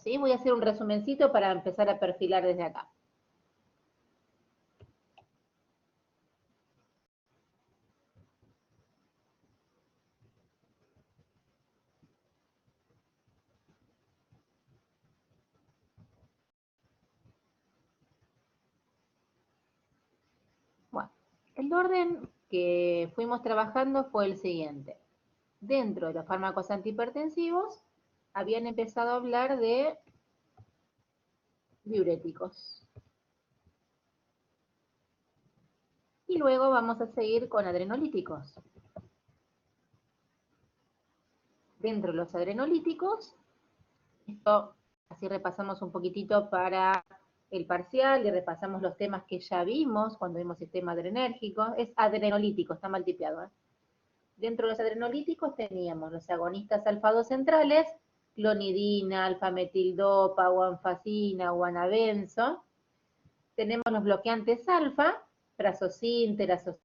¿sí? Voy a hacer un resumencito para empezar a perfilar desde acá. Bueno, el orden que fuimos trabajando fue el siguiente. Dentro de los fármacos antihipertensivos, habían empezado a hablar de diuréticos. Y luego vamos a seguir con adrenolíticos. Dentro de los adrenolíticos, esto así repasamos un poquitito para el parcial y repasamos los temas que ya vimos cuando vimos sistema adrenérgico. Es adrenolítico, está mal tipeado, ¿eh? Dentro de los adrenolíticos teníamos los agonistas alfa-2 centrales, clonidina, alfa-metildopa, guanfacina, guanabenzo. Tenemos los bloqueantes alfa, prazosin, terazocina.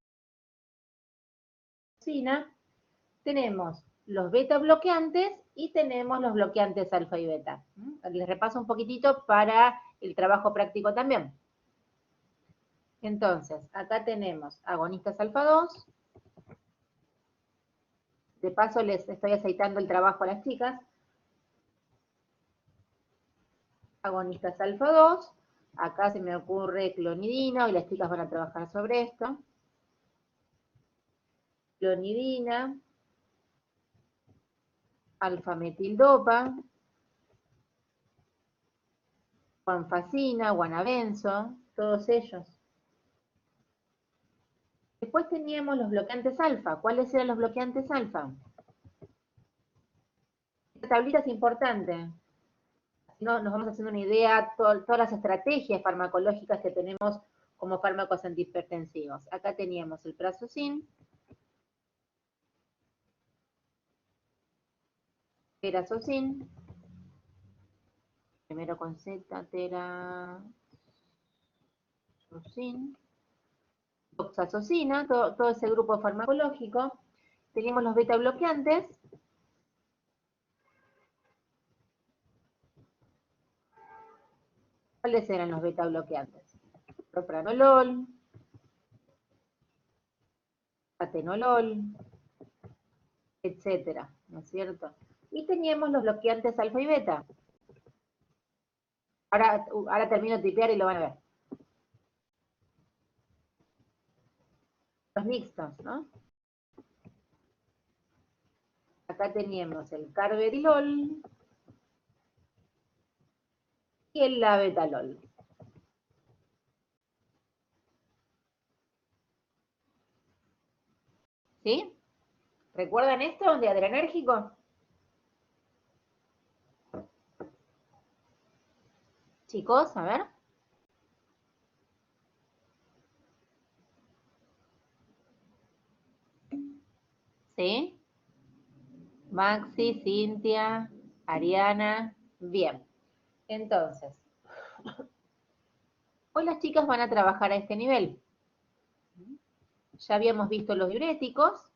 Tenemos los beta bloqueantes y tenemos los bloqueantes alfa y beta. Les repaso un poquitito para el trabajo práctico también. Entonces, acá tenemos agonistas alfa-2. De paso les estoy aceitando el trabajo a las chicas. Agonistas alfa-2. Acá se me ocurre clonidina, y las chicas van a trabajar sobre esto. Clonidina, alfa-metildopa, guanfacina, guanabenzo, todos ellos. Después teníamos los bloqueantes alfa. ¿Cuáles eran los bloqueantes alfa? Esta tablita es importante. No, nos vamos haciendo una idea, todas las estrategias farmacológicas que tenemos como fármacos antihipertensivos. Acá teníamos el prazosin, terazocin, primero con Z, terazocin, oxazocina, todo ese grupo farmacológico. Teníamos los beta bloqueantes. ¿Cuáles eran los beta bloqueantes? Propranolol, atenolol, etcétera, ¿no es cierto? Y teníamos los bloqueantes alfa y beta. Ahora termino de tipear y lo van a ver. Los mixtos, ¿no? Acá teníamos el carvedilol y el labetalol. ¿Sí? ¿Recuerdan esto de adrenérgico? Chicos, a ver. ¿Sí? Maxi, Cintia, Ariana. Bien. Entonces, hoy las chicas van a trabajar a este nivel. Ya habíamos visto los diuréticos.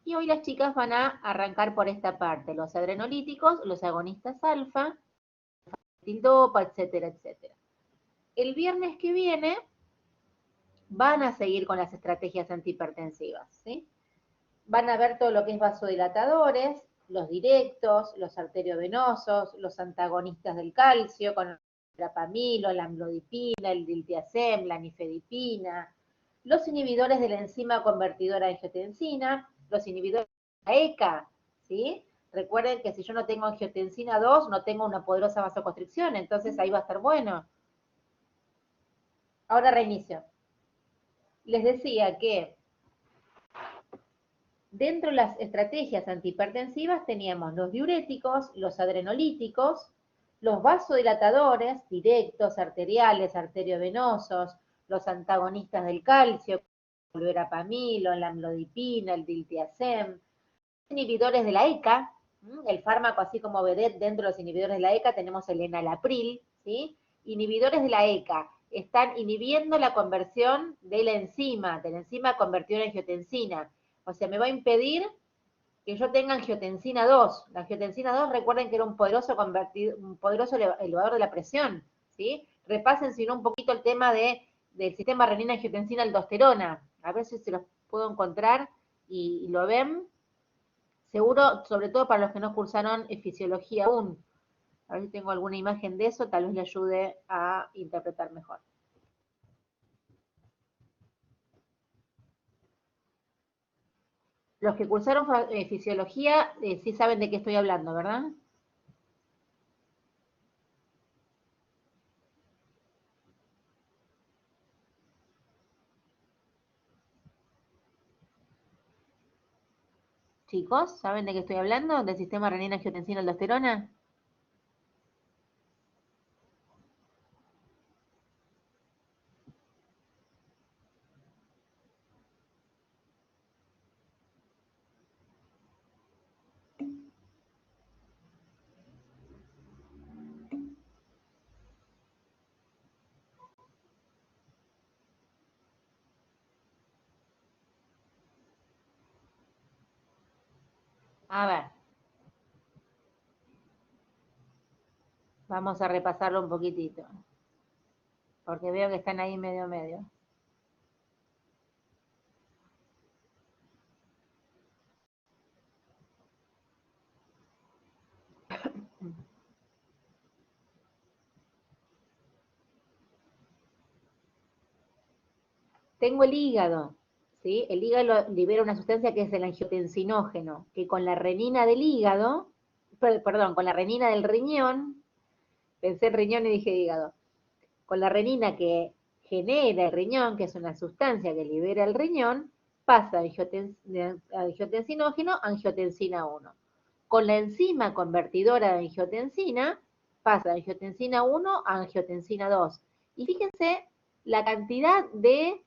Y hoy las chicas van a arrancar por esta parte. Los adrenolíticos, los agonistas alfa, tildopa, etcétera, etcétera. El viernes que viene van a seguir con las estrategias antihipertensivas, ¿sí? Van a ver todo lo que es vasodilatadores, los directos, los arteriovenosos, los antagonistas del calcio, con el rapamilo, la amlodipina, el diltiazem, la nifedipina, los inhibidores de la enzima convertidora de angiotensina, los inhibidores de la ECA, ¿sí? Recuerden que si yo no tengo angiotensina 2, no tengo una poderosa vasoconstricción, entonces ahí va a estar bueno. Ahora reinicio. Les decía que dentro de las estrategias antihipertensivas teníamos los diuréticos, los adrenolíticos, los vasodilatadores directos, arteriales, arteriovenosos, los antagonistas del calcio, el verapamilo, la amlodipina, el diltiazem, inhibidores de la ECA, el fármaco así como vedet dentro de los inhibidores de la ECA tenemos el enalapril, ¿sí? Inhibidores de la ECA están inhibiendo la conversión de la enzima convertida en angiotensina. O sea, me va a impedir que yo tenga angiotensina 2. La angiotensina 2, recuerden que era un poderoso elevador de la presión, ¿sí? Repasen, si no, un poquito el tema del sistema renina-angiotensina-aldosterona. A ver si se los puedo encontrar y lo ven. Seguro, sobre todo para los que no cursaron fisiología aún. A ver si tengo alguna imagen de eso, tal vez le ayude a interpretar mejor. Los que cursaron fisiología sí saben de qué estoy hablando, ¿verdad? Chicos, ¿saben de qué estoy hablando? ¿Del sistema renina-angiotensina-aldosterona? A ver, vamos a repasarlo un poquitito, porque veo que están ahí medio medio. Tengo el hígado, ¿sí? El hígado libera una sustancia que es el angiotensinógeno, que con la renina del hígado, perdón, con la renina del riñón, pensé en riñón y dije hígado, con la renina que genera el riñón, que es una sustancia que libera el riñón, pasa de angiotensinógeno a angiotensina 1. Con la enzima convertidora de angiotensina, pasa de angiotensina 1 a angiotensina 2. Y fíjense la cantidad de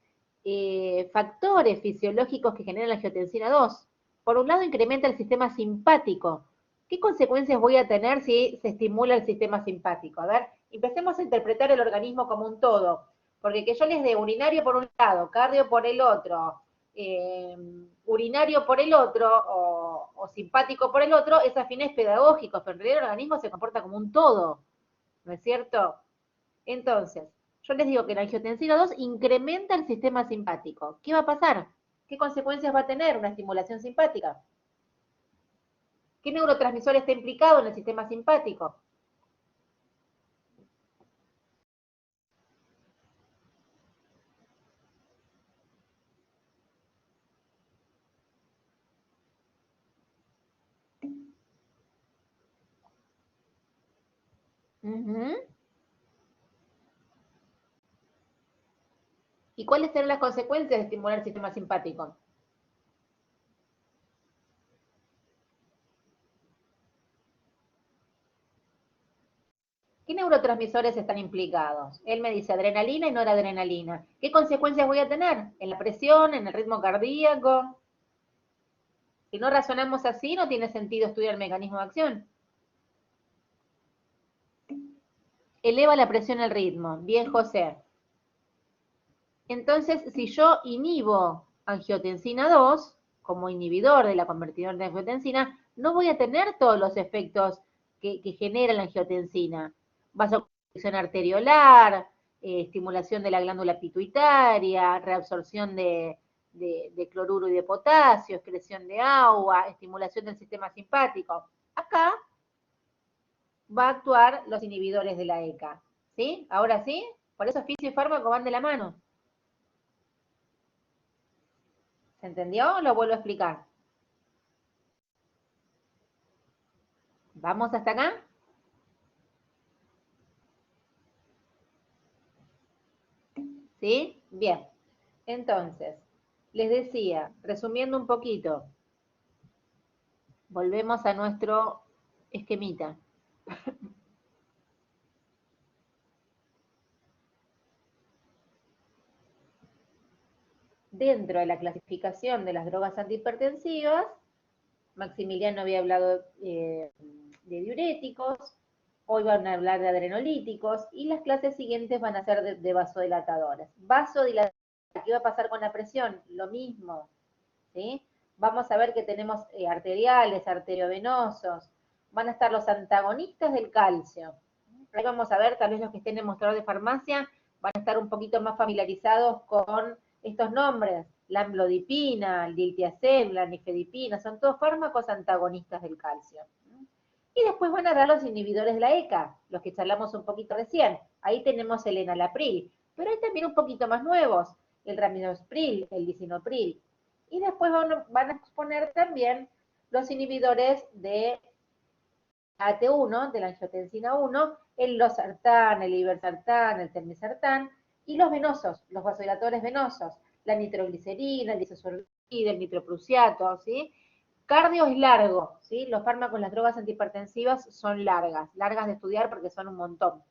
factores fisiológicos que generan la angiotensina 2. Por un lado, incrementa el sistema simpático. ¿Qué consecuencias voy a tener si se estimula el sistema simpático? A ver, empecemos a interpretar el organismo como un todo. Porque que yo les dé urinario por un lado, cardio por el otro, urinario por el otro o simpático por el otro, es a fines pedagógicos, pero en realidad el organismo se comporta como un todo, ¿no es cierto? Entonces, yo les digo que la angiotensina 2 incrementa el sistema simpático. ¿Qué va a pasar? ¿Qué consecuencias va a tener una estimulación simpática? ¿Qué neurotransmisor está implicado en el sistema simpático? Uh -huh. ¿Y cuáles serán las consecuencias de estimular el sistema simpático? ¿Qué neurotransmisores están implicados? Él me dice adrenalina y noradrenalina. ¿Qué consecuencias voy a tener? En la presión, en el ritmo cardíaco. Si no razonamos así, no tiene sentido estudiar el mecanismo de acción. Eleva la presión al ritmo. Bien, José. Entonces, si yo inhibo angiotensina 2, como inhibidor de la convertidora de angiotensina, no voy a tener todos los efectos que genera la angiotensina. Vasoconstricción arteriolar, estimulación de la glándula pituitaria, reabsorción de cloruro y de potasio, excreción de agua, estimulación del sistema simpático. Acá va a actuar los inhibidores de la ECA. ¿Sí? Ahora sí, por eso fisio y fármaco van de la mano. ¿Se entendió? Lo vuelvo a explicar. ¿Vamos hasta acá? ¿Sí? Bien. Entonces, les decía, resumiendo un poquito, volvemos a nuestro esquemita. Dentro de la clasificación de las drogas antihipertensivas, Maximiliano había hablado de diuréticos, hoy van a hablar de adrenolíticos y las clases siguientes van a ser de vasodilatadores. Vasodilatadores, ¿qué va a pasar con la presión? Lo mismo, ¿sí? Vamos a ver que tenemos arteriales, arteriovenosos, van a estar los antagonistas del calcio. Ahí vamos a ver, tal vez los que estén en el mostrador de farmacia van a estar un poquito más familiarizados con estos nombres, la amlodipina, el diltiazem, la nifedipina, son todos fármacos antagonistas del calcio. Y después van a dar los inhibidores de la ECA, los que charlamos un poquito recién. Ahí tenemos el enalapril, pero hay también un poquito más nuevos, el ramidopril, el lisinopril. Y después van a exponer también los inhibidores de AT1, de la angiotensina 1, el losartán, el ibersartán, el telmisartán, y los venosos, los vasodilatores venosos, la nitroglicerina, el disosorbide, el nitroprusiato, ¿sí? Cardio es largo, ¿sí? Los fármacos, las drogas antihipertensivas son largas de estudiar porque son un montón.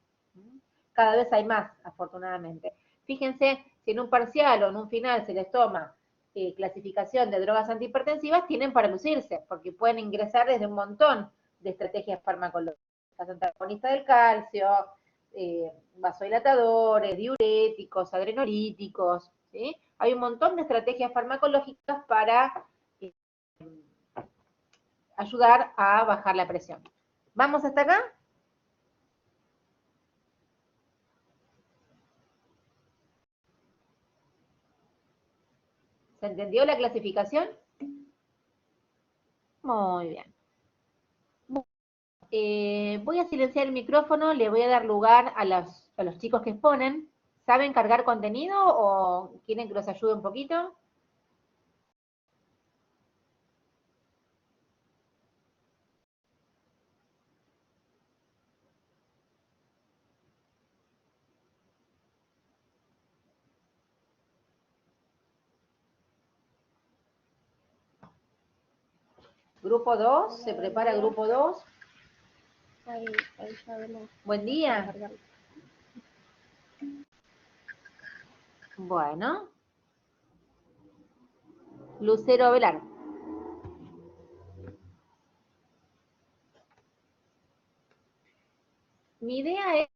Cada vez hay más, afortunadamente. Fíjense, si en un parcial o en un final se les toma clasificación de drogas antihipertensivas, tienen para lucirse, porque pueden ingresar desde un montón de estrategias farmacológicas, antagonistas del calcio, vasodilatadores, diuréticos, adrenolíticos, ¿sí? Hay un montón de estrategias farmacológicas para ayudar a bajar la presión. ¿Vamos hasta acá? ¿Se entendió la clasificación? Muy bien. Voy a silenciar el micrófono, le voy a dar lugar a los chicos que exponen. ¿Saben cargar contenido o quieren que los ayude un poquito? Grupo 2, se prepara grupo 2. Ahí sabemos. Buen día. Bueno. Lucero Velar. Mi idea es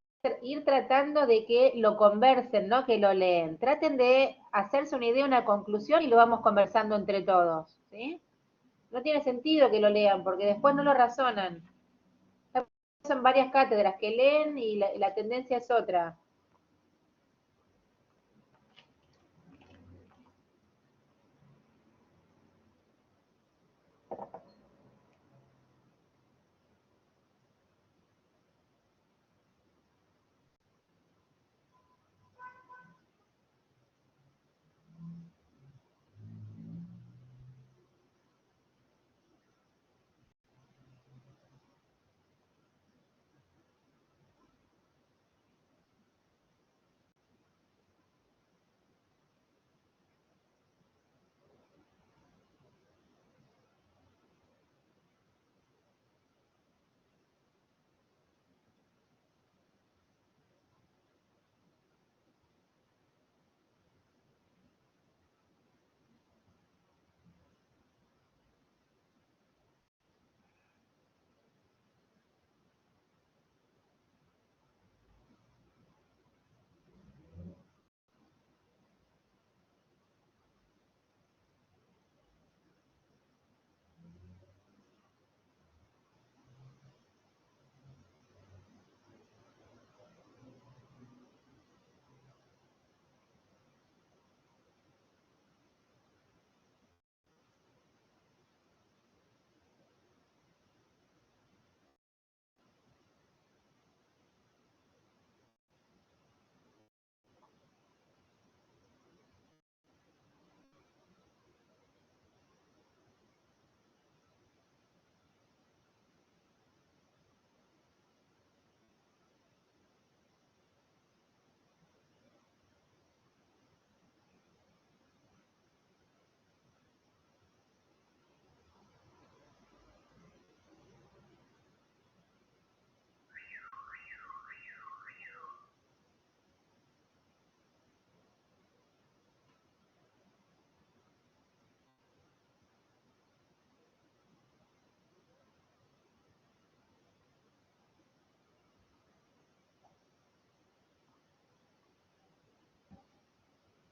ir tratando de que lo conversen, no que lo leen. Traten de hacerse una idea, una conclusión y lo vamos conversando entre todos, ¿sí? No tiene sentido que lo lean porque después no lo razonan. Son varias cátedras que leen y la tendencia es otra.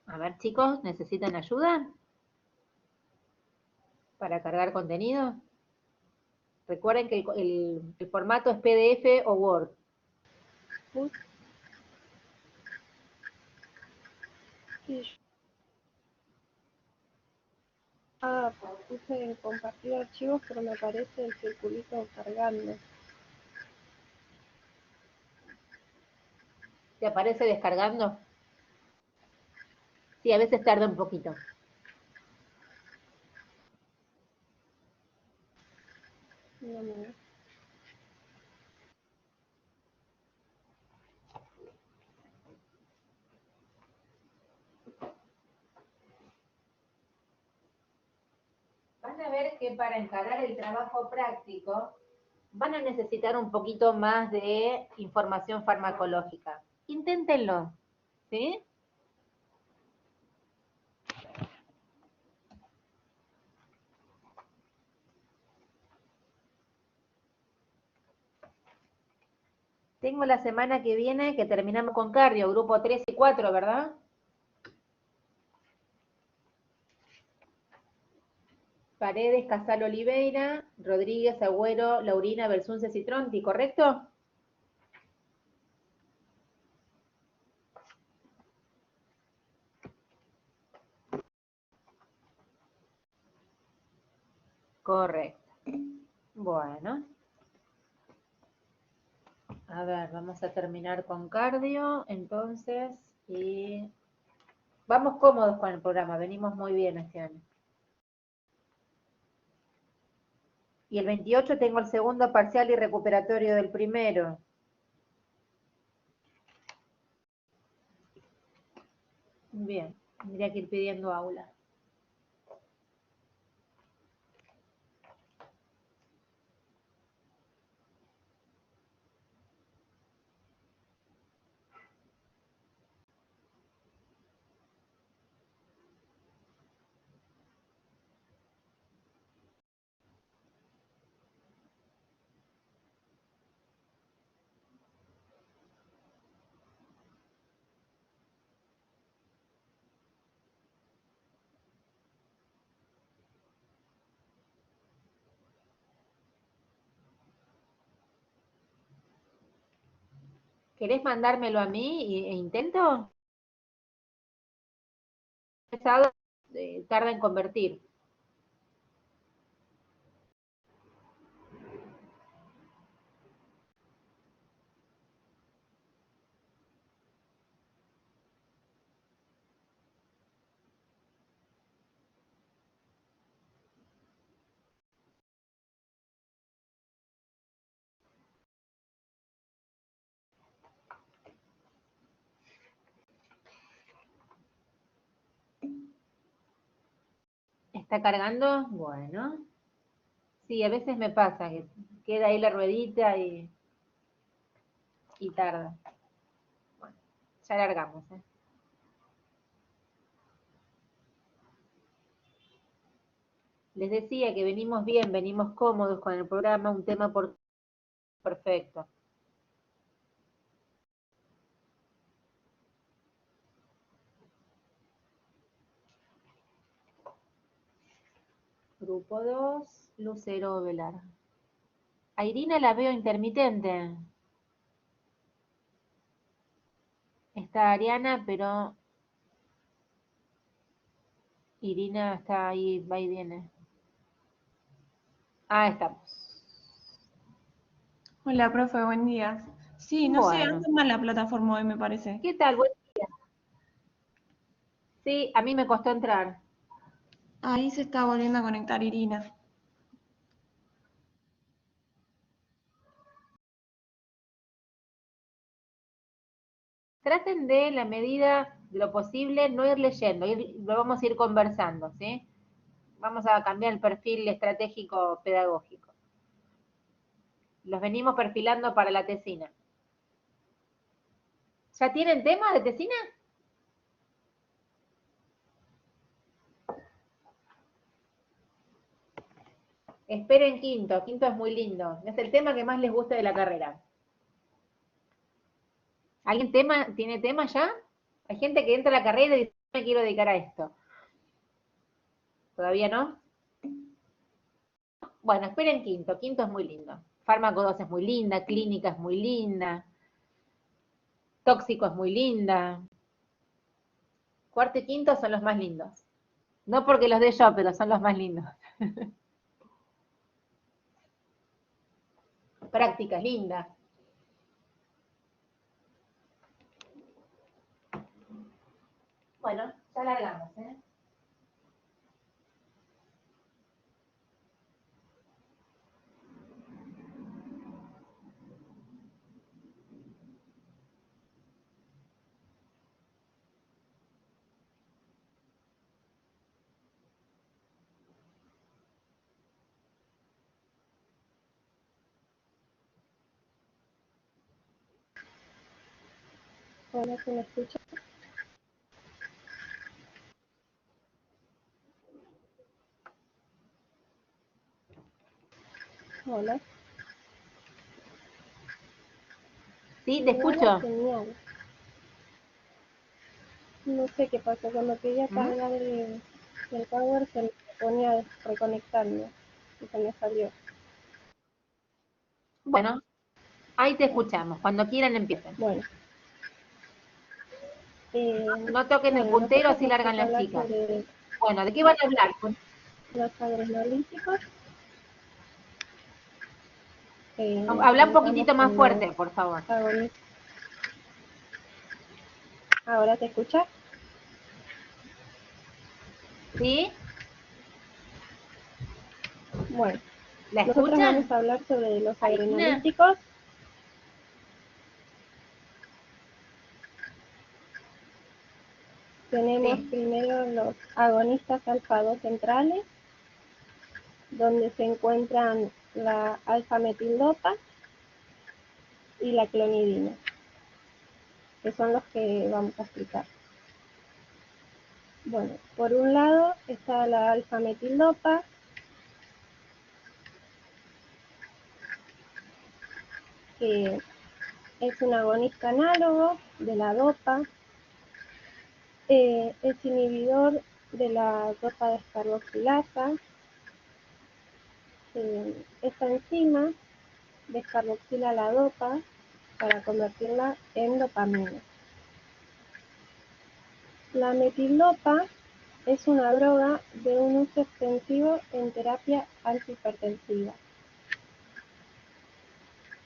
A ver, chicos, ¿necesitan ayuda? para cargar contenido. Recuerden que el formato es PDF o Word. Put. Sí. Ah, puse compartir archivos, pero me aparece el circulito cargando. ¿Te aparece descargando? Sí, a veces tarda un poquito. No, no. Van a ver que para encarar el trabajo práctico van a necesitar un poquito más de información farmacológica. Inténtenlo, ¿sí? Tengo la semana que viene que terminamos con cardio, grupo 3 y 4, ¿verdad? Paredes, Casal Oliveira, Rodríguez, Agüero, Laurina, Belsunce, Citronti, ¿correcto? Correcto. Bueno. A ver, vamos a terminar con cardio, entonces, y vamos cómodos con el programa, venimos muy bien este año. Y el 28 tengo el segundo parcial y recuperatorio del primero. Bien, tendría que ir pidiendo aula. ¿Querés mandármelo a mí e intento? Pesado, tarda en convertir. ¿Está cargando? Bueno. Sí, a veces me pasa que queda ahí la ruedita y tarda. Bueno, ya largamos, ¿eh? Les decía que venimos bien, venimos cómodos con el programa, un tema por perfecto. Grupo 2, Lucero Velar. A Irina la veo intermitente. Está Ariana, pero Irina está ahí, va y viene. Ah, estamos. Hola, profe, buen día. Sí, no sé, Bueno, anda mal la plataforma hoy, me parece. ¿qué tal? Buen día. Sí, a mí me costó entrar. Ahí se está volviendo a conectar Irina. Traten de, en la medida de lo posible, no ir leyendo, lo vamos a ir conversando, ¿sí? Vamos a cambiar el perfil estratégico pedagógico. Los venimos perfilando para la tesina. ¿Ya tienen tema de tesina? Esperen quinto, quinto es muy lindo. Es el tema que más les gusta de la carrera. ¿Alguien tiene tema ya? Hay gente que entra a la carrera y dice, me quiero dedicar a esto. ¿Todavía no? Bueno, esperen quinto. Quinto es muy lindo. Fármaco 2 es muy linda, clínica es muy linda, tóxico es muy linda. Cuarto y quinto son los más lindos. No porque los dé yo, pero son los más lindos. Práctica es linda. Bueno, ya largamos, ¿eh? Hola, ¿se me escucha? Hola. Sí, te Tenía la escucho. señal. No sé qué pasó. Cuando quería ¿Mm? cargar el power se me ponía a reconectarme y se me salió. Bueno, ahí te escuchamos. Cuando quieran empiecen. Bueno, No toquen el bueno, puntero, nosotros así vamos largan a las hablar chicas. sobre Bueno, ¿de qué van a hablar? los adrenolíticos. Habla un Comenzamos poquitito más con los fuerte, por favor. agonistas. ¿Ahora te escuchas? ¿Sí? Bueno, ¿La nosotros vamos escuchan? a hablar sobre los Karina. adrenolíticos. Tenemos Sí. primero los agonistas alfa-2 centrales, donde se encuentran la alfa-metildopa y la clonidina, que son los que vamos a explicar. Bueno, por un lado está la alfa-metildopa, que es un agonista análogo de la dopa, es inhibidor de la dopa descarboxilasa. Esta enzima descarboxila la dopa para convertirla en dopamina. La metildopa es una droga de un uso extensivo en terapia antihipertensiva.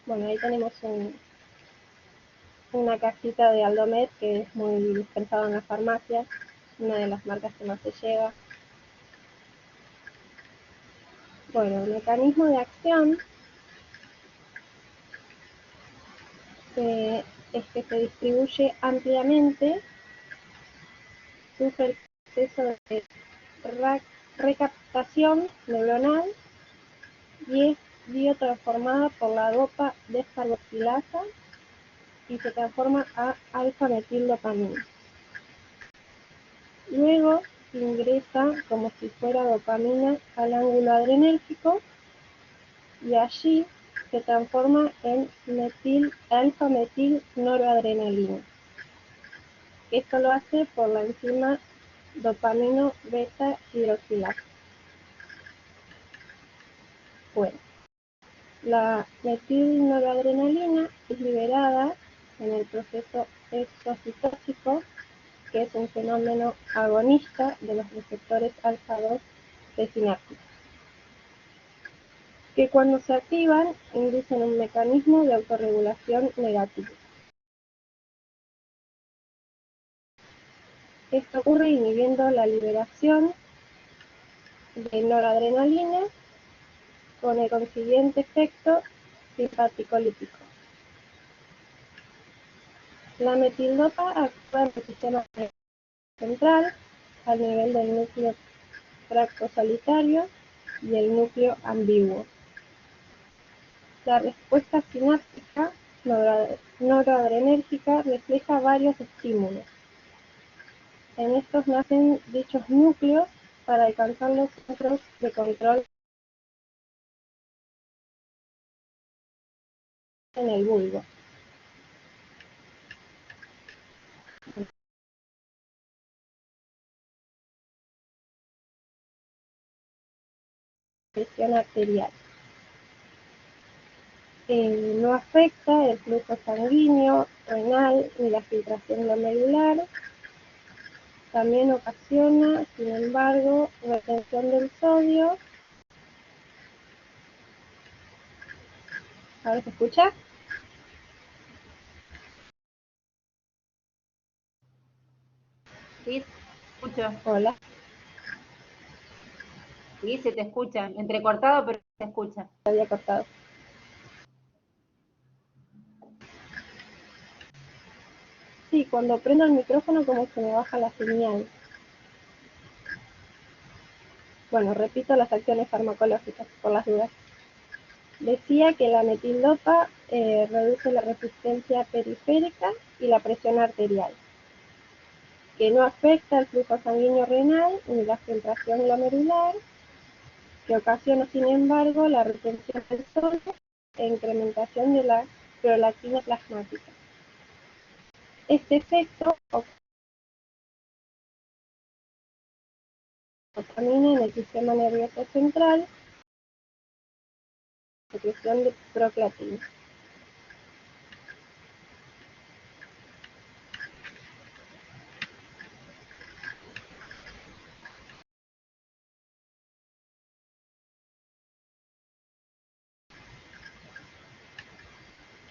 Bueno, ahí tenemos una cajita de Aldomet que es muy dispensada en las farmacias, una de las marcas que más se lleva. Bueno, el mecanismo de acción es que se distribuye ampliamente, sufre el proceso de recaptación neuronal y es biotransformada por la dopa descarboxilasa y se transforma a alfa-metildopamina. Luego ingresa como si fuera dopamina al ángulo adrenérgico y allí se transforma en alfa-metil-noradrenalina. Esto lo hace por la enzima dopamino beta hidroxilasa. Bueno, la metilnoradrenalina es liberada en el proceso exocitóxico, que es un fenómeno agonista de los receptores alfa-2 presinápticos, que cuando se activan inducen un mecanismo de autorregulación negativo. Esto ocurre inhibiendo la liberación de noradrenalina con el consiguiente efecto simpático-lítico. La metildopa actúa en el sistema central al nivel del núcleo tracto solitario y el núcleo ambiguo. La respuesta sináptica noradrenérgica refleja varios estímulos. En estos nacen dichos núcleos para alcanzar los centros de control en el bulbo. presión arterial. No afecta el flujo sanguíneo, renal ni la filtración glomerular. También ocasiona, sin embargo, retención del sodio. ¿Ahora se escucha? Sí, escucho. Hola. Sí, se te escucha. Entrecortado, pero se escucha. Se había cortado. Sí, cuando prendo el micrófono como que me baja la señal. Bueno, repito las acciones farmacológicas por las dudas. Decía que la metildopa reduce la resistencia periférica y la presión arterial, que no afecta el flujo sanguíneo renal ni la filtración glomerular, que ocasiona, sin embargo, la retención del sodio e incrementación de la prolactina plasmática. Este efecto contamina en el sistema nervioso central, secreción de proclatina.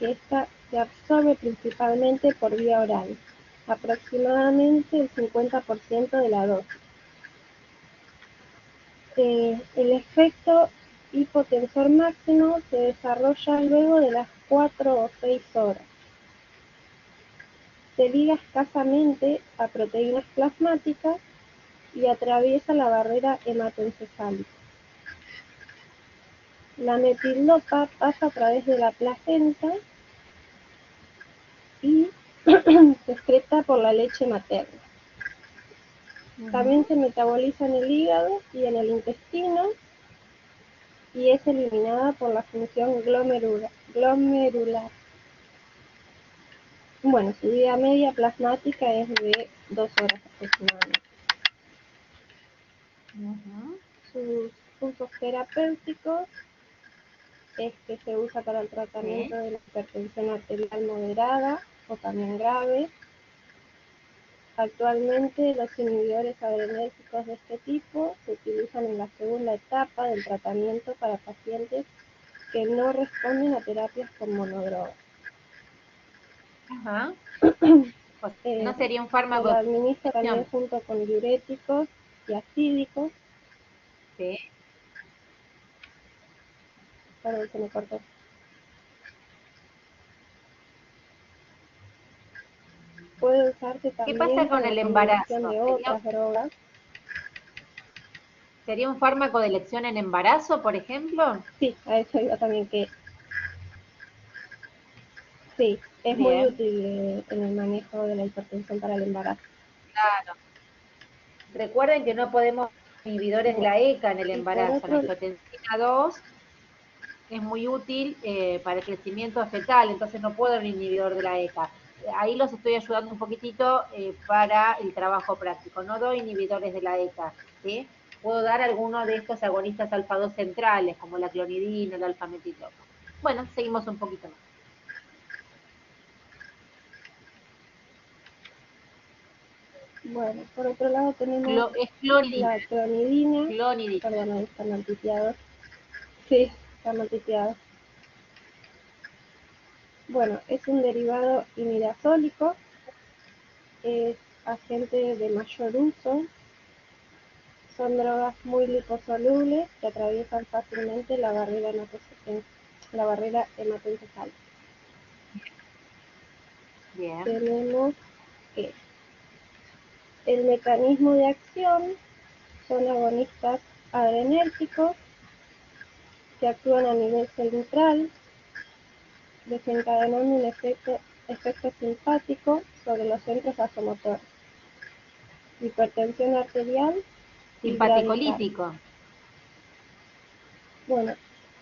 Que esta se absorbe principalmente por vía oral, aproximadamente el 50% de la dosis. El efecto hipotensor máximo se desarrolla luego de las 4 o 6 horas. Se liga escasamente a proteínas plasmáticas y atraviesa la barrera hematoencefálica. La metildopa pasa a través de la placenta y se excreta por la leche materna. También se metaboliza en el hígado y en el intestino y es eliminada por la función glomerular. Bueno, su vida media plasmática es de 2 horas aproximadamente. Sus usos terapéuticos es que se usa para el tratamiento de la hipertensión arterial moderada o también grave. Actualmente los inhibidores adrenérgicos de este tipo se utilizan en la segunda etapa del tratamiento para pacientes que no responden a terapias con monodroga. Ajá. O sea, no sería un fármaco. Se lo administra también junto con diuréticos y acídicos. Sí. Perdón, se me cortó. Puede usarse también. ¿Qué pasa con la el combinación embarazo? de otras drogas. ¿Sería un fármaco de elección en embarazo, por ejemplo? Sí, a eso iba también, que sí, es Bien. muy útil en el manejo de la hipertensión para el embarazo. Claro. Recuerden que no podemos inhibidores de la ECA en el embarazo. La angiotensina 2 es muy útil para el crecimiento fetal, entonces no puedo un inhibidor de la ECA. Ahí los estoy ayudando un poquitito para el trabajo práctico. No doy inhibidores de la ECA, ¿sí? Puedo dar algunos de estos agonistas alfa-2 centrales, como la clonidina, el alfa-metildopa. Bueno, seguimos un poquito más. Bueno, por otro lado tenemos Es clonidina. la clonidina. Clonidina. Perdón, ahí está mal tipeado. Sí, está mal tipeado. Bueno, es un derivado imidazólico, es agente de mayor uso, son drogas muy liposolubles que atraviesan fácilmente la barrera hematoencefálica. Bien. Tenemos que el mecanismo de acción son agonistas adrenérgicos que actúan a nivel central, desencadenando un efecto simpático sobre los centros vasomotores, hipertensión arterial y Simpaticolítico. Bueno,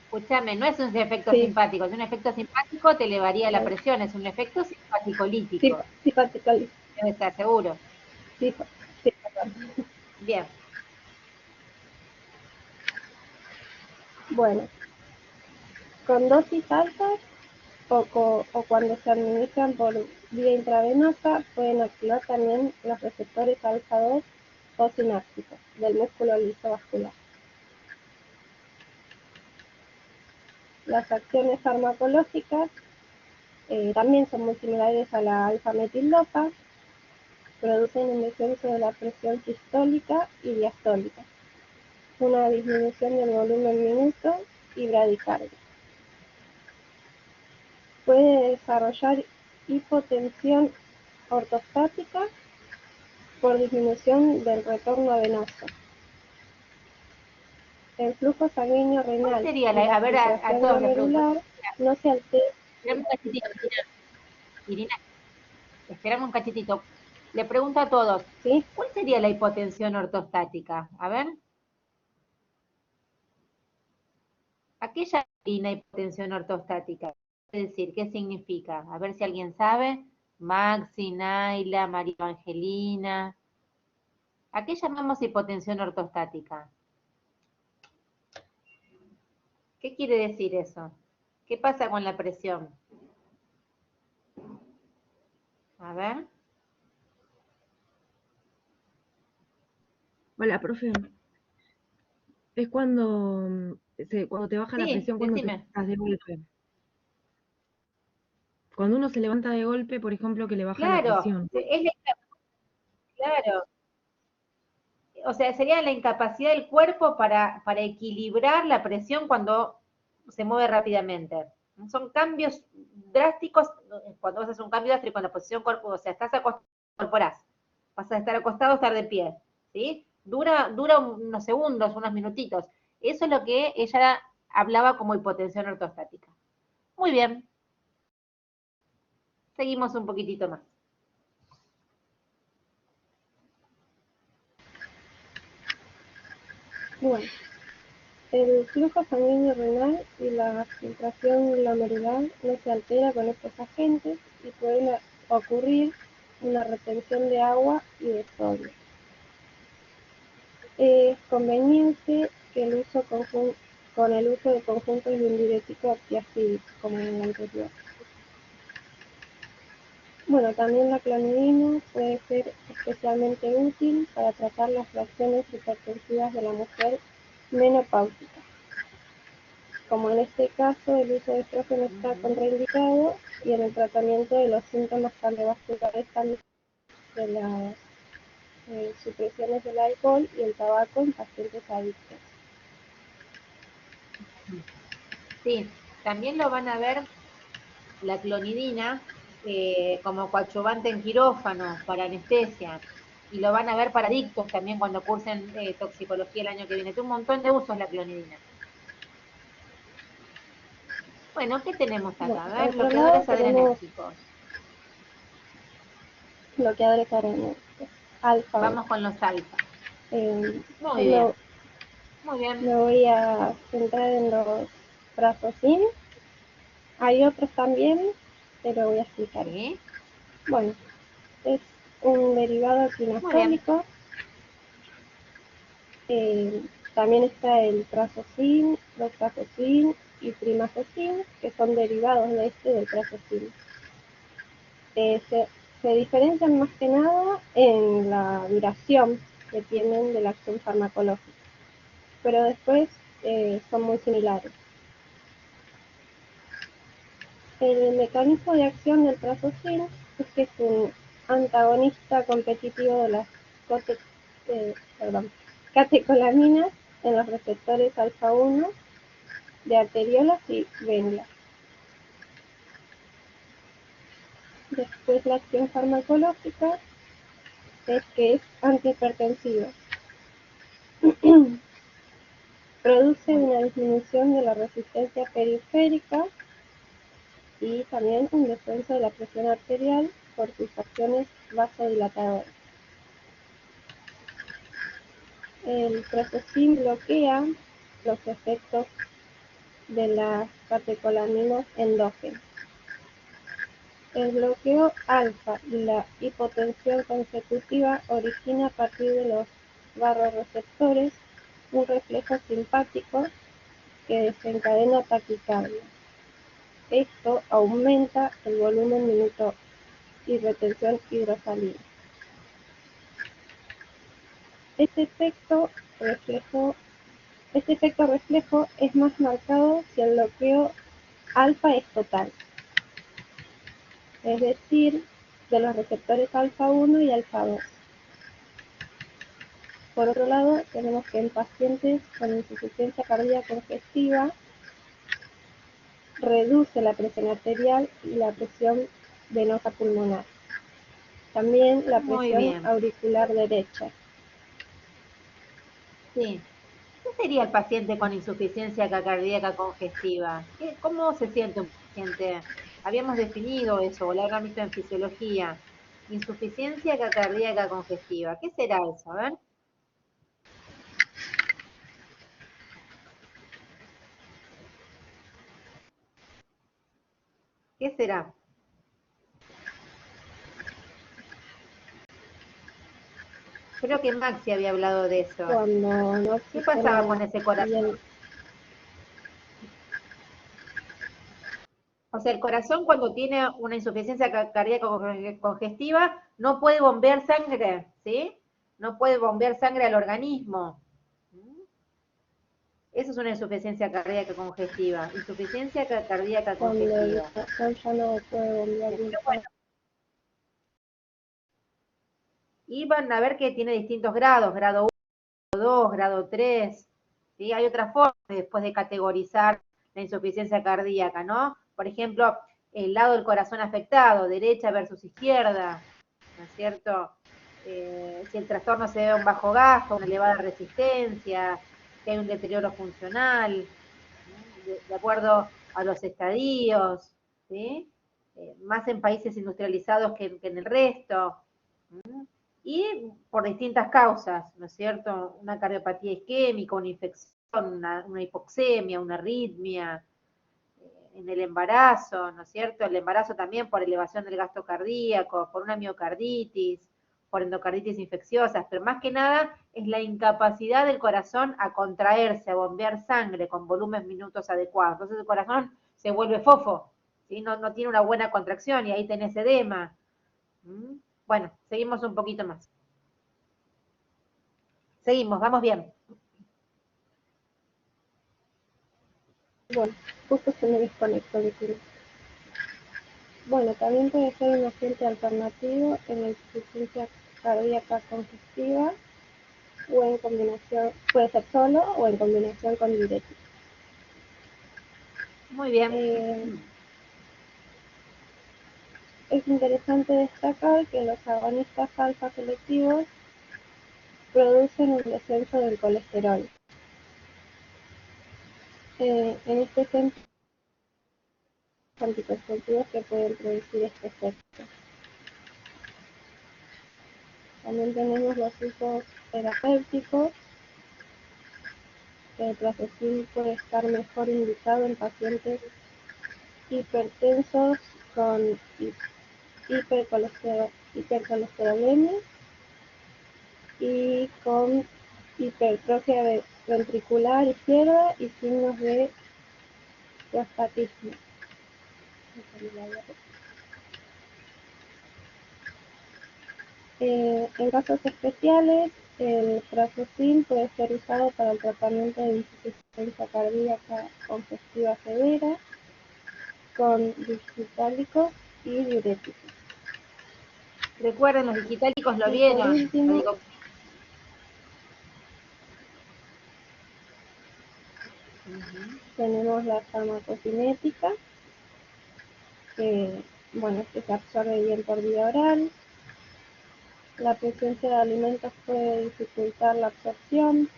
escúchame, no es un efecto sí, simpático. Si un efecto simpático te elevaría la presión, es un efecto simpaticolítico. simpaticolítico. Debe estar seguro. Sí, Bien. Bueno, con dosis altas o cuando se administran por vía intravenosa pueden activar también los receptores alfa 2 o sinápticos del músculo liso vascular. Las acciones farmacológicas también son muy similares a la alfa-metildopa, producen un descenso de la presión sistólica y diastólica, una disminución del volumen minuto y bradicardia. Puede desarrollar hipotensión ortostática por disminución del retorno venoso. El flujo sanguíneo renal ¿Cuál sería y la a ver, a filtración todos les pregunto? glomerular no se altera. Esperame un cachitito, Irina, esperame un cachitito. Le pregunto a todos, ¿Sí? ¿cuál sería la hipotensión ortostática? A ver. Aquella una hipotensión ortostática. Es decir, ¿qué significa? A ver si alguien sabe. Maxi, Naila, María Evangelina. ¿A qué llamamos hipotensión ortostática? ¿Qué quiere decir eso? ¿Qué pasa con la presión? A ver. Hola, profe. Es cuando te baja la Sí, presión, cuando te decime. levantas de golpe. Cuando uno se levanta de golpe, por ejemplo, que le baja la Claro, presión. claro. O sea, sería la incapacidad del cuerpo para equilibrar la presión cuando se mueve rápidamente. Son cambios drásticos, cuando haces un cambio drástico en la posición cuerpo, o sea, estás acostado, incorporás, vas a estar acostado, estar de pie, ¿sí? Dura unos segundos, unos minutitos. Eso es lo que ella hablaba como hipotensión ortostática. Muy bien, seguimos un poquitito más. Bueno, el flujo sanguíneo renal y la filtración glomerular no se altera con estos agentes y puede ocurrir una retención de agua y de sodio. Es conveniente que con el uso de conjuntos de un diurético antiacídico, como en el anterior. Bueno, también la clonidina puede ser especialmente útil para tratar las reacciones hipertensivas de la mujer menopáusica. Como en este caso, el uso de estrógeno está contraindicado y en el tratamiento de los síntomas cardiovasculares también de las supresiones del alcohol y el tabaco en pacientes adictos. Sí, también lo van a ver la clonidina como coadyuvante en quirófano para anestesia, y lo van a ver para adictos también cuando cursen toxicología el año que viene. Tiene un montón de usos la clonidina. Bueno, ¿qué tenemos acá? Bueno, A por ver, otro lado bloqueadores tenemos adrenérgicos. bloqueadores adrenérgicos, alfa 8. Vamos con los alfa. Muy bien, Yo muy bien. me voy a centrar en los prazosin. Hay otros también, pero voy a explicar. Sí, Bueno, es un derivado muy bien. quinasólico. También está el prazosin, doxazosin y primazosin, que son derivados de del prazosin. Se diferencian más que nada en la duración que tienen de la acción farmacológica, pero después son muy similares. El mecanismo de acción del prazosin es que es un antagonista competitivo de las catecolaminas en los receptores alfa 1 de arteriolas y venulas. Después la acción farmacológica es que es antihipertensivo. Produce una disminución de la resistencia periférica y también un descenso de la presión arterial por sus acciones vasodilatadoras. El prazosin bloquea los efectos de las catecolaminas endógenas. El bloqueo alfa y la hipotensión consecutiva origina a partir de los barroreceptores un reflejo simpático que desencadena taquicardia. Esto aumenta el volumen minuto y retención hidrosalina. Este efecto reflejo es más marcado si el bloqueo alfa es total, es decir, de los receptores alfa 1 y alfa 2. Por otro lado, tenemos que en pacientes con insuficiencia cardíaca congestiva reduce la presión arterial y la presión venosa pulmonar. También la Muy presión bien. auricular derecha. Sí. ¿Qué sería el paciente con insuficiencia cardíaca congestiva? ¿Cómo se siente un paciente? Habíamos definido eso, o lo habrán visto en fisiología. Insuficiencia cardíaca congestiva. ¿Qué será eso? A ver. ¿Qué será? Creo que Maxi había hablado de eso. Cuando no ¿Qué pasaba con oxigena ese corazón? bien. O sea, el corazón cuando tiene una insuficiencia cardíaca congestiva no puede bombear sangre, ¿sí? No puede bombear sangre al organismo. Eso es una insuficiencia cardíaca congestiva. Insuficiencia cardíaca Cuando el congestiva. corazón ya no puede bombear bien. Pero bueno, y van a ver que tiene distintos grados, grado 1, 2, grado 3. ¿Sí? Hay otras formas después de categorizar la insuficiencia cardíaca, ¿no? Por ejemplo, el lado del corazón afectado, derecha versus izquierda, ¿no es cierto? Si el trastorno se debe a un bajo gasto, una elevada resistencia, si hay un deterioro funcional, de acuerdo a los estadios, ¿sí? Más en países industrializados que en el resto. Y por distintas causas, ¿no es cierto? Una cardiopatía isquémica, una infección, una hipoxemia, una arritmia, en el embarazo, ¿no es cierto? El embarazo también por elevación del gasto cardíaco, por una miocarditis, por endocarditis infecciosas, pero más que nada es la incapacidad del corazón a contraerse, a bombear sangre con volúmenes minutos adecuados. Entonces el corazón se vuelve fofo, ¿sí? No tiene una buena contracción y ahí tenés edema. Bueno, seguimos un poquito más. Seguimos, vamos bien. Bueno, justo se me desconectó el tiro. Bueno, también puede ser un agente alternativo en la insuficiencia cardíaca congestiva o en combinación, puede ser solo o en combinación con diuréticos. Muy bien. Es interesante destacar que los agonistas alfa selectivos producen un descenso del colesterol. En este sentido, anticonceptivos que pueden producir este efecto. También tenemos los usos terapéuticos. El Prasucin puede estar mejor indicado en pacientes hipertensos con hipercolesterolemia y con hipertrofia ventricular izquierda y signos de prostatismo. En casos especiales, el Prasucin puede ser usado para el tratamiento de insuficiencia cardíaca congestiva severa con digitálicos y diuréticos. Recuerden, los digitálicos lo Y por vieron. último, tenemos la farmacocinética, que se absorbe bien por vía oral. La presencia de alimentos puede dificultar la absorción.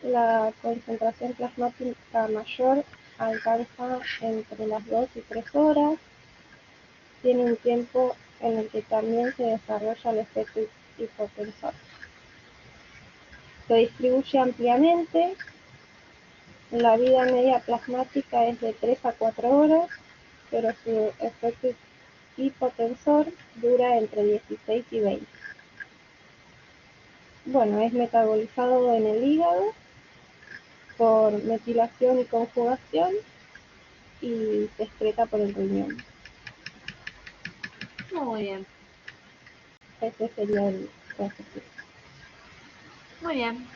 La concentración plasmática mayor alcanza entre las 2 y 3 horas. Tiene un tiempo en el que también se desarrolla el efecto hipotensor. Se distribuye ampliamente. La vida media plasmática es de 3 a 4 horas, pero su efecto hipotensor dura entre 16 y 20. Bueno, es metabolizado en el hígado por metilación y conjugación y se excreta por el riñón. Muy bien, Ese sería el proceso. muy bien.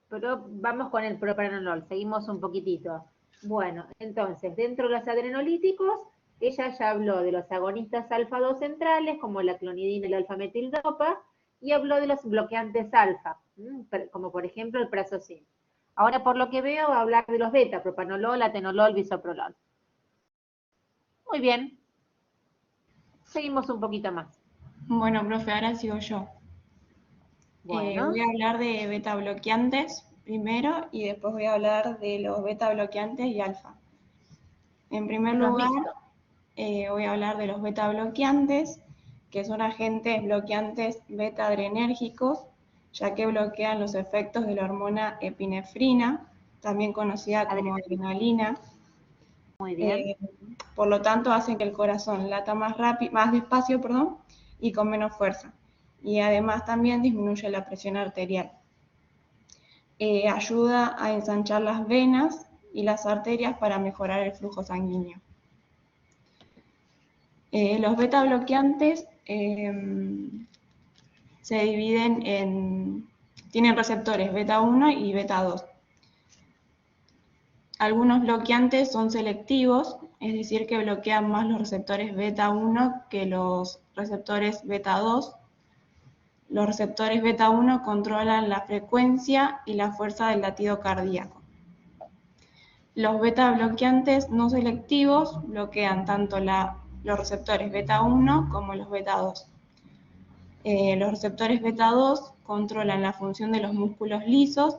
Pero vamos con el propranolol, seguimos un poquitito. Bueno, entonces, dentro de los adrenolíticos, ella ya habló de los agonistas alfa-2 centrales, como la clonidina y la alfa-metildopa, y habló de los bloqueantes alfa, como por ejemplo el prazosina. Ahora, por lo que veo, va a hablar de los beta, propanolol, atenolol, bisoprolol. Muy bien. Seguimos un poquito más. Bueno, profe, ahora sigo yo. Bueno, Voy a hablar de beta bloqueantes primero y después voy a hablar de los beta bloqueantes y alfa. En primer ¿lo has lugar, visto? voy a hablar de los beta bloqueantes, que son agentes bloqueantes beta adrenérgicos, ya que bloquean los efectos de la hormona epinefrina, también conocida como adrenalina. Muy bien. Por lo tanto, hacen que el corazón lata más rápido, más despacio, perdón, y con menos fuerza. Y además también disminuye la presión arterial. Ayuda a ensanchar las venas y las arterias para mejorar el flujo sanguíneo. Los beta bloqueantes se dividen tienen receptores beta 1 y beta 2. Algunos bloqueantes son selectivos, es decir, que bloquean más los receptores beta 1 que los receptores beta 2. Los receptores beta 1 controlan la frecuencia y la fuerza del latido cardíaco. Los beta bloqueantes no selectivos bloquean tanto los receptores beta 1 como los beta 2. Los receptores beta 2 controlan la función de los músculos lisos,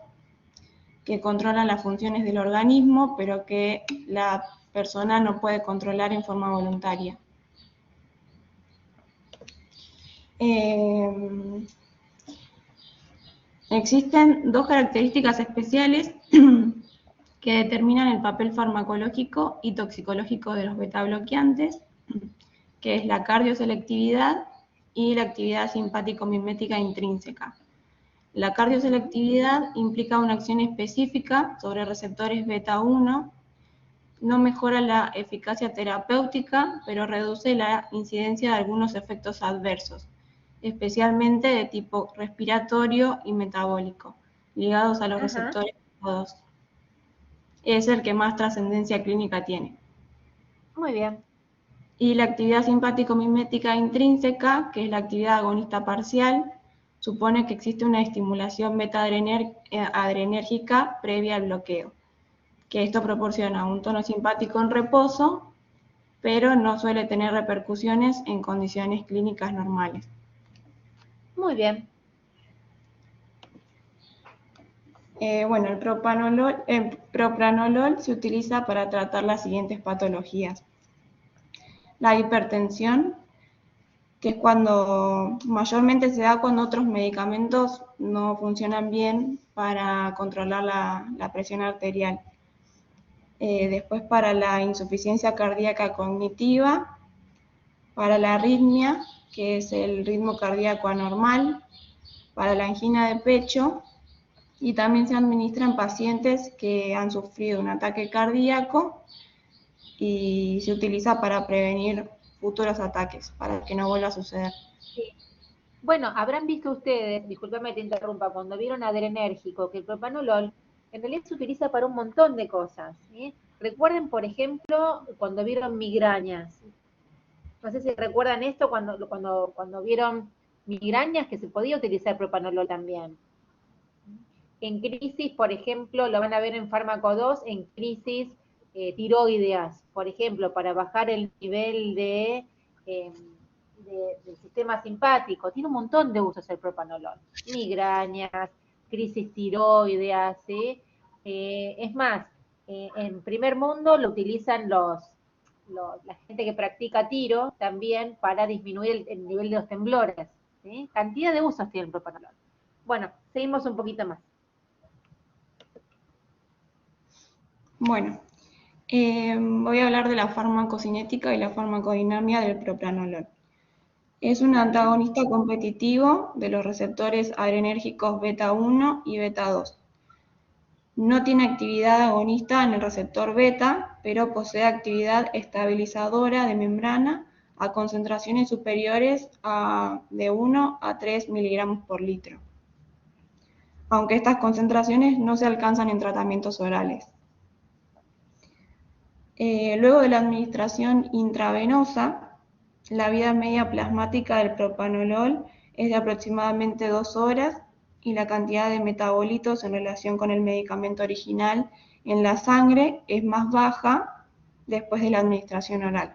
que controlan las funciones del organismo, pero que la persona no puede controlar en forma voluntaria. Existen dos características especiales que determinan el papel farmacológico y toxicológico de los beta bloqueantes, que es la cardioselectividad y la actividad simpático-mimética intrínseca. La cardioselectividad implica una acción específica sobre receptores beta 1, no mejora la eficacia terapéutica, pero reduce la incidencia de algunos efectos adversos, especialmente de tipo respiratorio y metabólico, ligados a los receptores beta 2. Es el que más trascendencia clínica tiene. Muy bien. Y la actividad simpático-mimética intrínseca, que es la actividad agonista parcial, supone que existe una estimulación beta-adrenérgica previa al bloqueo, que esto proporciona un tono simpático en reposo, pero no suele tener repercusiones en condiciones clínicas normales. Muy bien. Bueno, el propranolol se utiliza para tratar las siguientes patologías. La hipertensión, que es cuando mayormente se da cuando otros medicamentos no funcionan bien para controlar la presión arterial. Después para la insuficiencia cardíaca cognitiva, para la arritmia, que es el ritmo cardíaco anormal, para la angina de pecho, y también se administra en pacientes que han sufrido un ataque cardíaco y se utiliza para prevenir futuros ataques, para que no vuelva a suceder. Sí. Bueno, habrán visto ustedes, discúlpame que te interrumpa, cuando vieron adrenérgico, que el propanolol en realidad se utiliza para un montón de cosas. ¿Sí? Recuerden, por ejemplo, cuando vieron migrañas. No sé si recuerdan esto cuando vieron migrañas, que se podía utilizar propanolol también. En crisis, por ejemplo, lo van a ver en fármaco 2, en crisis tiroideas, por ejemplo, para bajar el nivel del sistema simpático. Tiene un montón de usos el propanolol. Migrañas, crisis tiroideas, ¿sí? Es más, en primer mundo lo utilizan la gente que practica tiro también para disminuir el nivel de los temblores. ¿Sí? Cantidad de usos tiene el propanolol. Bueno, seguimos un poquito más. Bueno, voy a hablar de la farmacocinética y la farmacodinámica del propranolol. Es un antagonista competitivo de los receptores adrenérgicos beta 1 y beta 2. No tiene actividad agonista en el receptor beta, pero posee actividad estabilizadora de membrana a concentraciones superiores de 1 a 3 miligramos por litro, aunque estas concentraciones no se alcanzan en tratamientos orales. Luego de la administración intravenosa, la vida media plasmática del propanolol es de aproximadamente 2 horas y la cantidad de metabolitos en relación con el medicamento original en la sangre es más baja después de la administración oral.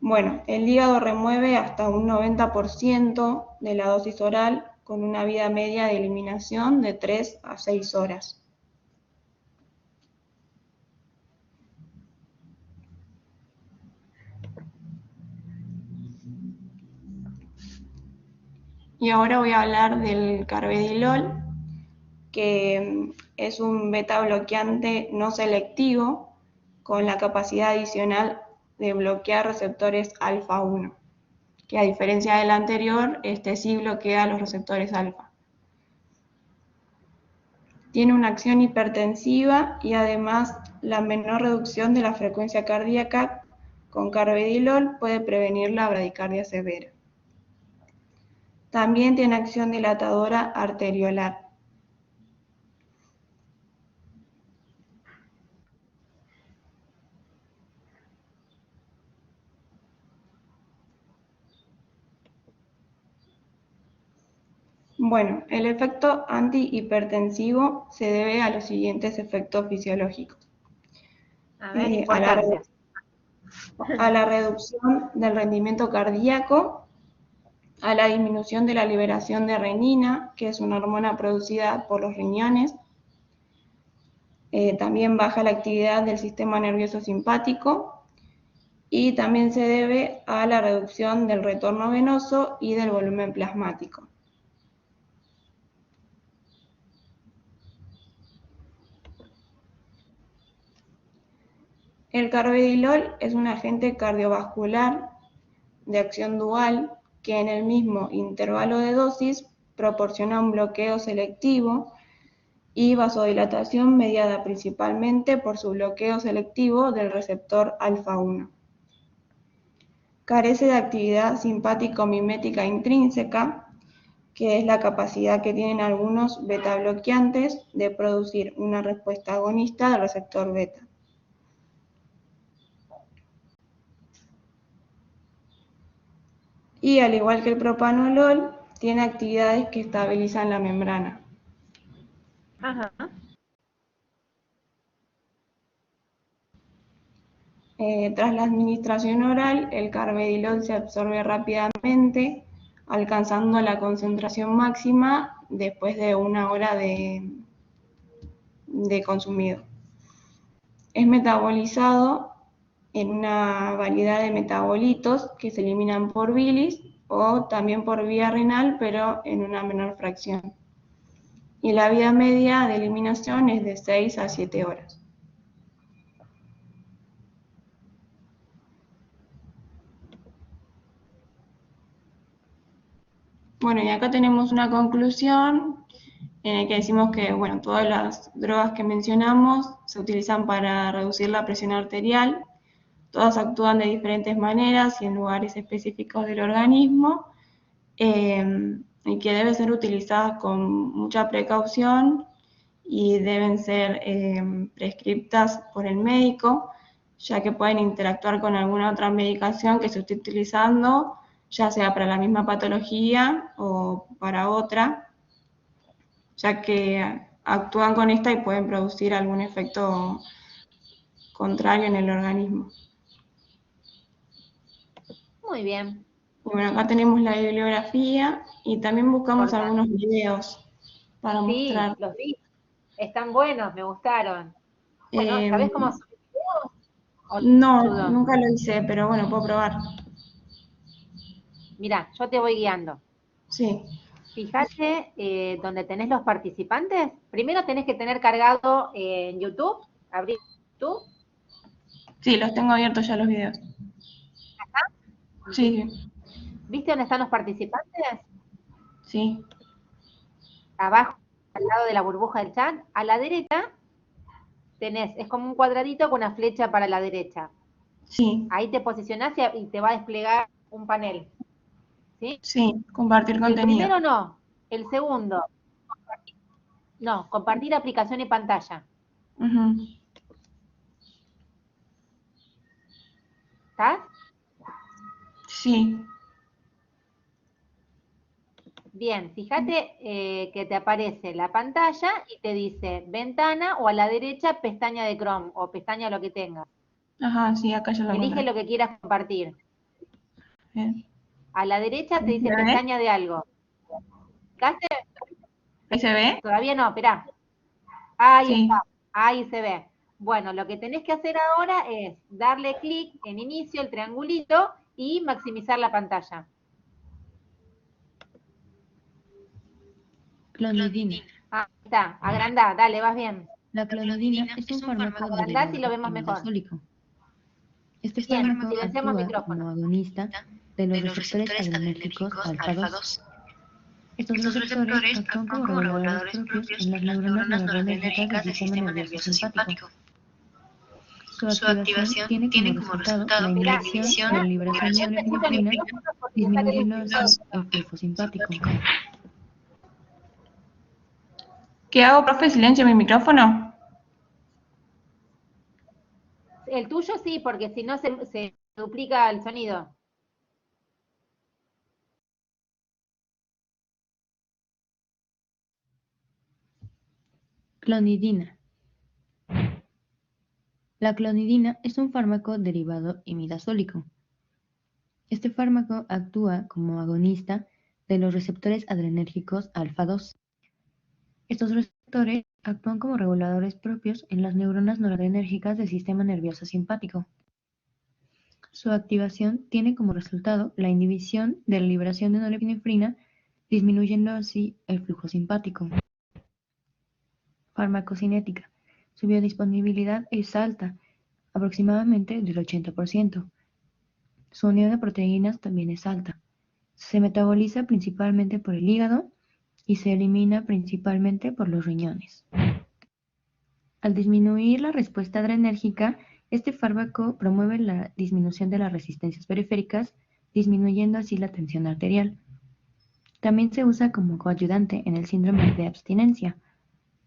Bueno, el hígado remueve hasta un 90% de la dosis oral con una vida media de eliminación de 3 a 6 horas. Y ahora voy a hablar del carvedilol, que es un beta bloqueante no selectivo con la capacidad adicional de bloquear receptores alfa 1, que a diferencia del anterior, este sí bloquea los receptores alfa. Tiene una acción hipertensiva y además la menor reducción de la frecuencia cardíaca con carvedilol puede prevenir la bradicardia severa. También tiene acción dilatadora arteriolar. Bueno, el efecto antihipertensivo se debe a los siguientes efectos fisiológicos. A ver, A importancia. la reducción del rendimiento cardíaco, a la disminución de la liberación de renina, que es una hormona producida por los riñones. También baja la actividad del sistema nervioso simpático y también se debe a la reducción del retorno venoso y del volumen plasmático. El carvedilol es un agente cardiovascular de acción dual que en el mismo intervalo de dosis proporciona un bloqueo selectivo y vasodilatación mediada principalmente por su bloqueo selectivo del receptor alfa 1. Carece de actividad simpático-mimética intrínseca, que es la capacidad que tienen algunos beta bloqueantes de producir una respuesta agonista del receptor beta. Y al igual que el propanolol, tiene actividades que estabilizan la membrana. Ajá. Tras la administración oral, el carvedilol se absorbe rápidamente, alcanzando la concentración máxima después de 1 hora de consumido. Es metabolizado en una variedad de metabolitos que se eliminan por bilis o también por vía renal, pero en una menor fracción. Y la vida media de eliminación es de 6 a 7 horas. Bueno, y acá tenemos una conclusión en la que decimos que, bueno, todas las drogas que mencionamos se utilizan para reducir la presión arterial. Todas actúan de diferentes maneras y en lugares específicos del organismo, y que deben ser utilizadas con mucha precaución y deben ser prescriptas por el médico, ya que pueden interactuar con alguna otra medicación que se esté utilizando, ya sea para la misma patología o para otra, ya que actúan con esta y pueden producir algún efecto contrario en el organismo. Muy bien. Bueno, acá tenemos la bibliografía y también buscamos Importante. algunos videos para Sí, mostrar. los vi. Están buenos, me gustaron. Bueno, Eh, ¿sabés cómo subir videos? ¿O te no, ayudo? nunca lo hice, pero bueno, puedo probar. Mirá, yo te voy guiando. Sí, Fíjate donde tenés los participantes. Primero tenés que tener cargado en YouTube, abrir YouTube. Sí, los tengo abiertos ya los videos. Sí, sí. ¿Viste dónde están los participantes? Sí. Abajo, al lado de la burbuja del chat, a la derecha tenés, es como un cuadradito con una flecha para la derecha. Sí. Ahí te posicionás y te va a desplegar un panel. ¿Sí? Sí, compartir El contenido. primero no, el segundo. No, compartir aplicación y pantalla. Ujú. ¿Estás? Sí. Bien, fíjate que te aparece la pantalla y te dice ventana o a la derecha pestaña de Chrome o pestaña lo que tengas. Ajá, sí, acá ya lo Elige encontré. lo que quieras compartir. Bien. A la derecha te ¿Ahí dice se ve? pestaña de algo. ¿Fijaste? ¿Ahí se ve? Todavía no, esperá. Ahí Sí. está, ahí se ve. Bueno, lo que tenés que hacer ahora es darle clic en inicio, el triangulito, y maximizar la pantalla. Clonidina. Ahí está, agrandá, dale, vas bien. La clonidina es un fármaco Agrandá si lo derivado vemos mejor. imidazólico. Este Bien, fármaco silenciamos actúa micrófono. como agonista de los receptores adrenérgicos alfa-2. Estos receptores actúan como reguladores propios en las neuronas noradrenérgicas del sistema nervioso simpático. Su activación tiene como resultado la inhibición de la liberación de norepinefrina, disminuyendo así el flujo simpático. ¿Qué hago, profe? ¿Silencio mi micrófono? El tuyo sí, porque si no se duplica el sonido. Clonidina. La clonidina es un fármaco derivado imidazólico. Este fármaco actúa como agonista de los receptores adrenérgicos alfa-2. Estos receptores actúan como reguladores propios en las neuronas noradrenérgicas del sistema nervioso simpático. Su activación tiene como resultado la inhibición de la liberación de norepinefrina, disminuyendo así el flujo simpático. Farmacocinética. Su biodisponibilidad es alta, aproximadamente del 80%. Su unión de proteínas también es alta. Se metaboliza principalmente por el hígado y se elimina principalmente por los riñones. Al disminuir la respuesta adrenérgica, este fármaco promueve la disminución de las resistencias periféricas, disminuyendo así la tensión arterial. También se usa como coayudante en el síndrome de abstinencia.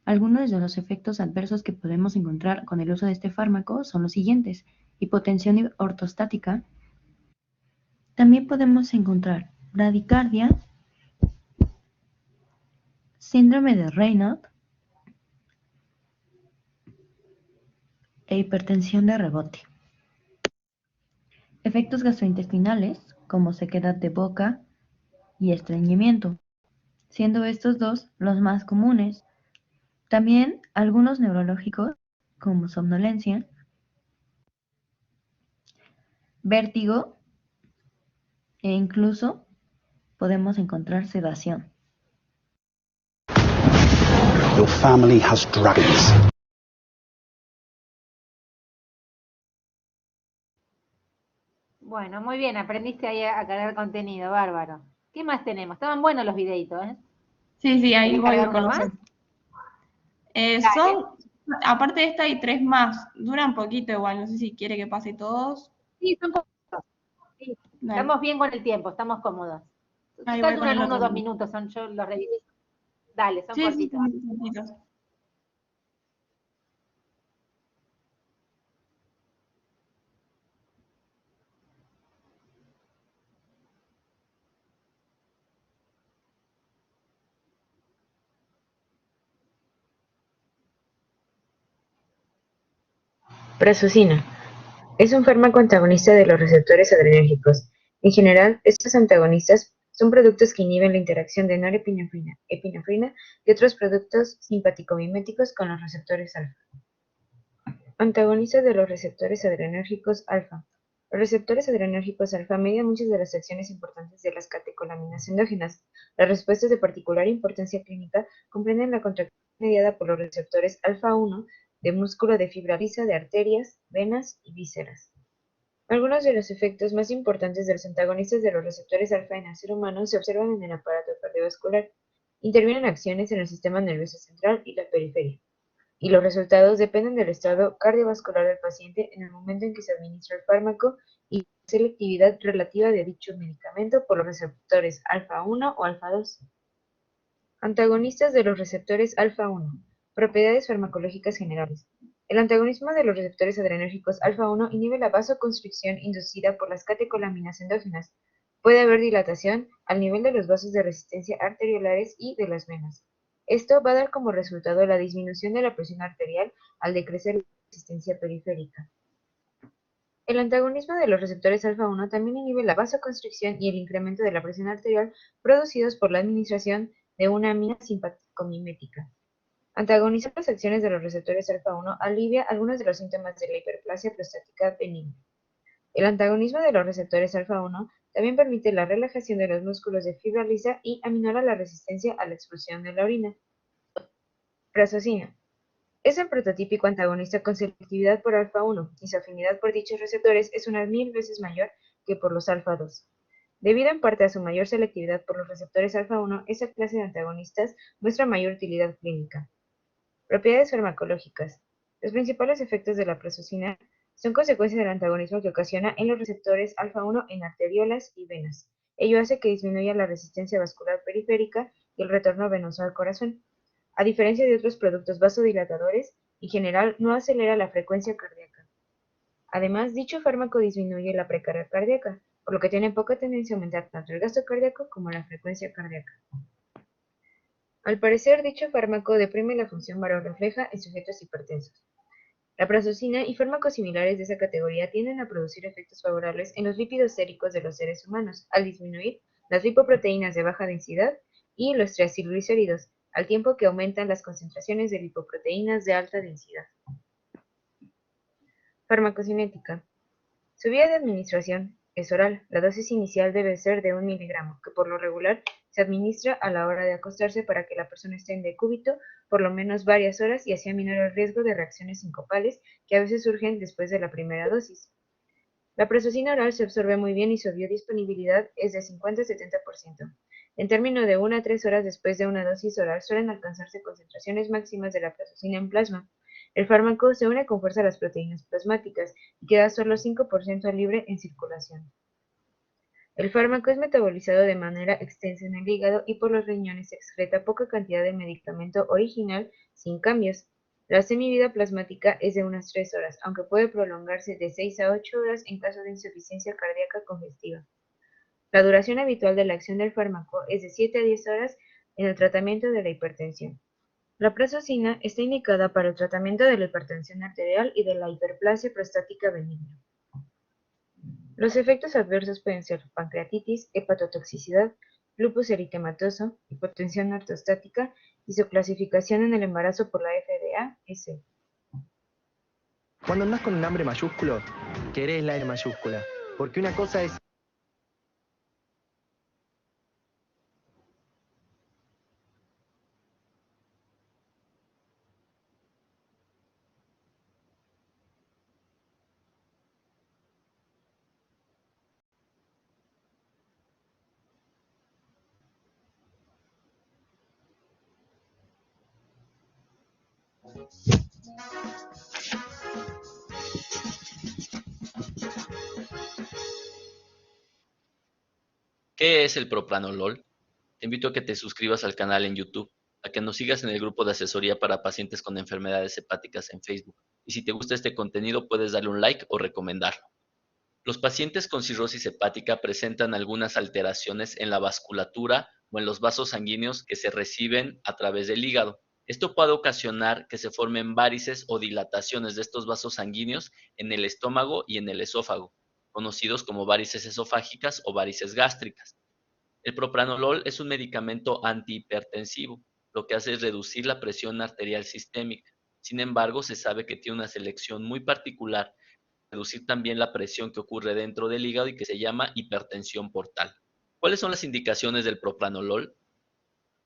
Algunos de los efectos adversos que podemos encontrar con el uso de este fármaco son los siguientes: hipotensión ortostática. También podemos encontrar bradicardia, síndrome de Raynaud e hipertensión de rebote. Efectos gastrointestinales, como sequedad de boca y estreñimiento, siendo estos dos los más comunes. También algunos neurológicos, como somnolencia, vértigo e incluso podemos encontrar sedación. Your family has dragons. Bueno, muy bien, aprendiste ahí a cargar contenido, bárbaro. ¿Qué más tenemos? Estaban buenos los videitos, ¿eh? Sí, sí, ahí ¿Querés voy cargar con uno los más? otros. Aparte de esta hay 3 más. Duran poquito igual, no sé si quiere que pase todos. Sí, son poquitos. Sí, Dale. estamos bien con el tiempo, estamos cómodos. Ahí Total voy con duran el 1 o otro. 2 minutos, yo los revisé. Dale, son Sí, sí, cortitos. son poquitos. Prazosin es un fármaco antagonista de los receptores adrenérgicos. En general, estos antagonistas son productos que inhiben la interacción de norepinefrina, epinefrina y otros productos simpático-miméticos con los receptores alfa. Antagonista de los receptores adrenérgicos alfa. Los receptores adrenérgicos alfa median muchas de las acciones importantes de las catecolaminas endógenas. Las respuestas de particular importancia clínica comprenden la contracción mediada por los receptores alfa-1 de músculo de fibra lisa de arterias, venas y vísceras. Algunos de los efectos más importantes de los antagonistas de los receptores alfa en el ser humano se observan en el aparato cardiovascular. Intervienen acciones en el sistema nervioso central y la periferia, y los resultados dependen del estado cardiovascular del paciente en el momento en que se administra el fármaco y la selectividad relativa de dicho medicamento por los receptores alfa-1 o alfa-2. Antagonistas de los receptores alfa-1. Propiedades farmacológicas generales. El antagonismo de los receptores adrenérgicos alfa-1 inhibe la vasoconstricción inducida por las catecolaminas endógenas. Puede haber dilatación al nivel de los vasos de resistencia arteriolares y de las venas. Esto va a dar como resultado la disminución de la presión arterial al decrecer la resistencia periférica. El antagonismo de los receptores alfa-1 también inhibe la vasoconstricción y el incremento de la presión arterial producidos por la administración de una amina simpático-mimética. Antagonizar las acciones de los receptores alfa-1 alivia algunos de los síntomas de la hiperplasia prostática benigna. El antagonismo de los receptores alfa-1 también permite la relajación de los músculos de fibra lisa y aminora la resistencia a la expulsión de la orina. Prazosina. Es el prototípico antagonista con selectividad por alfa-1 y su afinidad por dichos receptores es unas 1000 veces mayor que por los alfa-2. Debido en parte a su mayor selectividad por los receptores alfa-1, esta clase de antagonistas muestra mayor utilidad clínica. Propiedades farmacológicas. Los principales efectos de la prazosina son consecuencia del antagonismo que ocasiona en los receptores alfa-1 en arteriolas y venas. Ello hace que disminuya la resistencia vascular periférica y el retorno venoso al corazón. A diferencia de otros productos vasodilatadores, en general no acelera la frecuencia cardíaca. Además, dicho fármaco disminuye la precarga cardíaca, por lo que tiene poca tendencia a aumentar tanto el gasto cardíaco como la frecuencia cardíaca. Al parecer, dicho fármaco deprime la función varorrefleja en sujetos hipertensos. La prazosina y fármacos similares de esa categoría tienden a producir efectos favorables en los lípidos séricos de los seres humanos, al disminuir las lipoproteínas de baja densidad y los triacilglicéridos, al tiempo que aumentan las concentraciones de lipoproteínas de alta densidad. Farmacocinética. Su vía de administración es oral. La dosis inicial debe ser de 1 miligramo, que por lo regular se administra a la hora de acostarse para que la persona esté en decúbito por lo menos varias horas y así aminora el riesgo de reacciones sincopales que a veces surgen después de la primera dosis. La prazosina oral se absorbe muy bien y su biodisponibilidad es de 50-70%. En términos de 1 a 3 horas después de una dosis oral suelen alcanzarse concentraciones máximas de la prazosina en plasma. El fármaco se une con fuerza a las proteínas plasmáticas y queda solo 5% libre en circulación. El fármaco es metabolizado de manera extensa en el hígado y por los riñones se excreta poca cantidad de medicamento original sin cambios. La semivida plasmática es de unas 3 horas, aunque puede prolongarse de 6 a 8 horas en caso de insuficiencia cardíaca congestiva. La duración habitual de la acción del fármaco es de 7 a 10 horas en el tratamiento de la hipertensión. La prazosina está indicada para el tratamiento de la hipertensión arterial y de la hiperplasia prostática benigna. Los efectos adversos pueden ser pancreatitis, hepatotoxicidad, lupus eritematoso, hipotensión ortostática y su clasificación en el embarazo por la FDA es C. Cuando andás con un hambre mayúsculo, querés la R mayúscula, porque una cosa es... ¿Qué es el propranolol? Te invito a que te suscribas al canal en YouTube, a que nos sigas en el grupo de asesoría para pacientes con enfermedades hepáticas en Facebook. Y si te gusta este contenido, puedes darle un like o recomendarlo. Los pacientes con cirrosis hepática presentan algunas alteraciones en la vasculatura o en los vasos sanguíneos que se reciben a través del hígado. Esto puede ocasionar que se formen varices o dilataciones de estos vasos sanguíneos en el estómago y en el esófago, conocidos como varices esofágicas o varices gástricas. El propranolol es un medicamento antihipertensivo, lo que hace es reducir la presión arterial sistémica. Sin embargo, se sabe que tiene una selección muy particular, reducir también la presión que ocurre dentro del hígado y que se llama hipertensión portal. ¿Cuáles son las indicaciones del propranolol?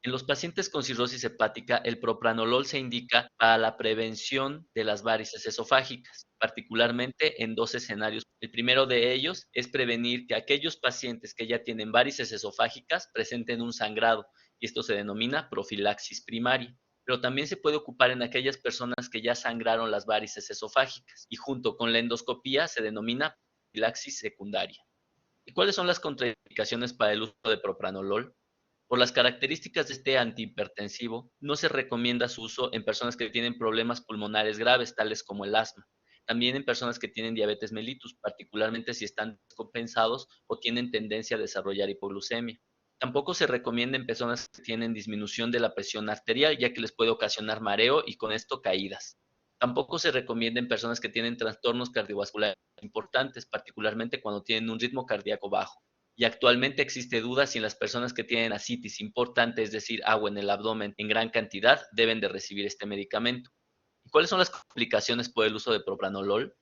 En los pacientes con cirrosis hepática, el propranolol se indica para la prevención de las varices esofágicas, particularmente en dos escenarios. El primero de ellos es prevenir que aquellos pacientes que ya tienen varices esofágicas presenten un sangrado, y esto se denomina profilaxis primaria. Pero también se puede ocupar en aquellas personas que ya sangraron las varices esofágicas, y junto con la endoscopía se denomina profilaxis secundaria. ¿Y cuáles son las contraindicaciones para el uso de propranolol? Por las características de este antihipertensivo, no se recomienda su uso en personas que tienen problemas pulmonares graves, tales como el asma. También en personas que tienen diabetes mellitus, particularmente si están descompensados o tienen tendencia a desarrollar hipoglucemia. Tampoco se recomienda en personas que tienen disminución de la presión arterial, ya que les puede ocasionar mareo y con esto caídas. Tampoco se recomienda en personas que tienen trastornos cardiovasculares importantes, particularmente cuando tienen un ritmo cardíaco bajo. Y actualmente existe duda si en las personas que tienen ascitis importante, es decir, agua en el abdomen en gran cantidad, deben de recibir este medicamento. ¿Y cuáles son las complicaciones por el uso de propranolol?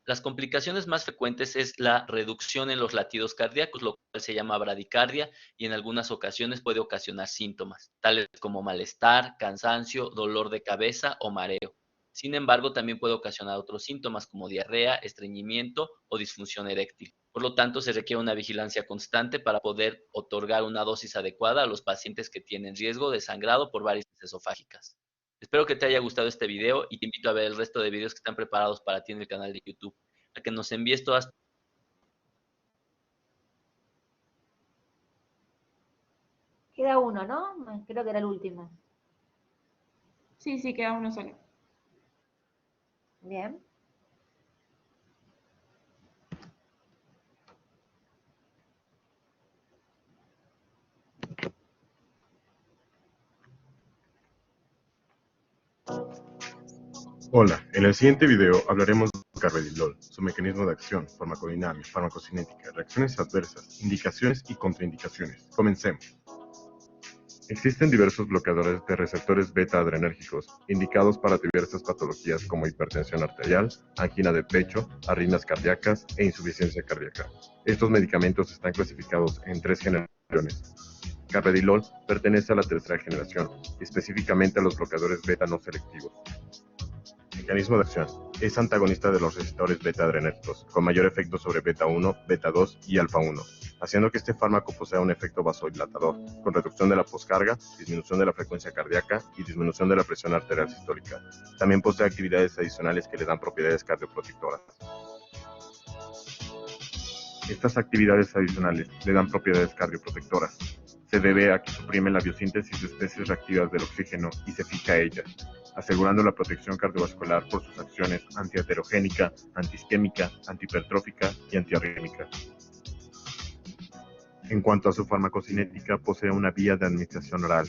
Las complicaciones más frecuentes es la reducción en los latidos cardíacos, lo cual se llama bradicardia, y en algunas ocasiones puede ocasionar síntomas, tales como malestar, cansancio, dolor de cabeza o mareo. Sin embargo, también puede ocasionar otros síntomas como diarrea, estreñimiento o disfunción eréctil. Por lo tanto, se requiere una vigilancia constante para poder otorgar una dosis adecuada a los pacientes que tienen riesgo de sangrado por varices esofágicas. Espero que te haya gustado este video y te invito a ver el resto de videos que están preparados para ti en el canal de YouTube. A que nos envíes todas. Queda uno, ¿no? Creo que era el último. Sí, sí, queda uno solo. Bien. Hola, en el siguiente video hablaremos de carvedilol, su mecanismo de acción, farmacodinámica, farmacocinética, reacciones adversas, indicaciones y contraindicaciones. Comencemos. Existen diversos bloqueadores de receptores beta-adrenérgicos indicados para diversas patologías como hipertensión arterial, angina de pecho, arritmias cardíacas e insuficiencia cardíaca. Estos medicamentos están clasificados en 3 generaciones. Carvedilol pertenece a la tercera generación, específicamente a los bloqueadores beta no selectivos. Mecanismo de acción. Es antagonista de los receptores beta-adrenérgicos, con mayor efecto sobre beta-1, beta-2 y alfa-1, haciendo que este fármaco posea un efecto vasodilatador, con reducción de la poscarga, disminución de la frecuencia cardíaca y disminución de la presión arterial sistólica. También posee actividades adicionales que le dan propiedades cardioprotectoras. Estas actividades adicionales le dan propiedades cardioprotectoras. Se debe a que suprime la biosíntesis de especies reactivas del oxígeno y se fija a ellas, asegurando la protección cardiovascular por sus acciones antiaterogénica, antiisquémica, antihipertrófica y antiarrítmica. En cuanto a su farmacocinética, posee una vía de administración oral.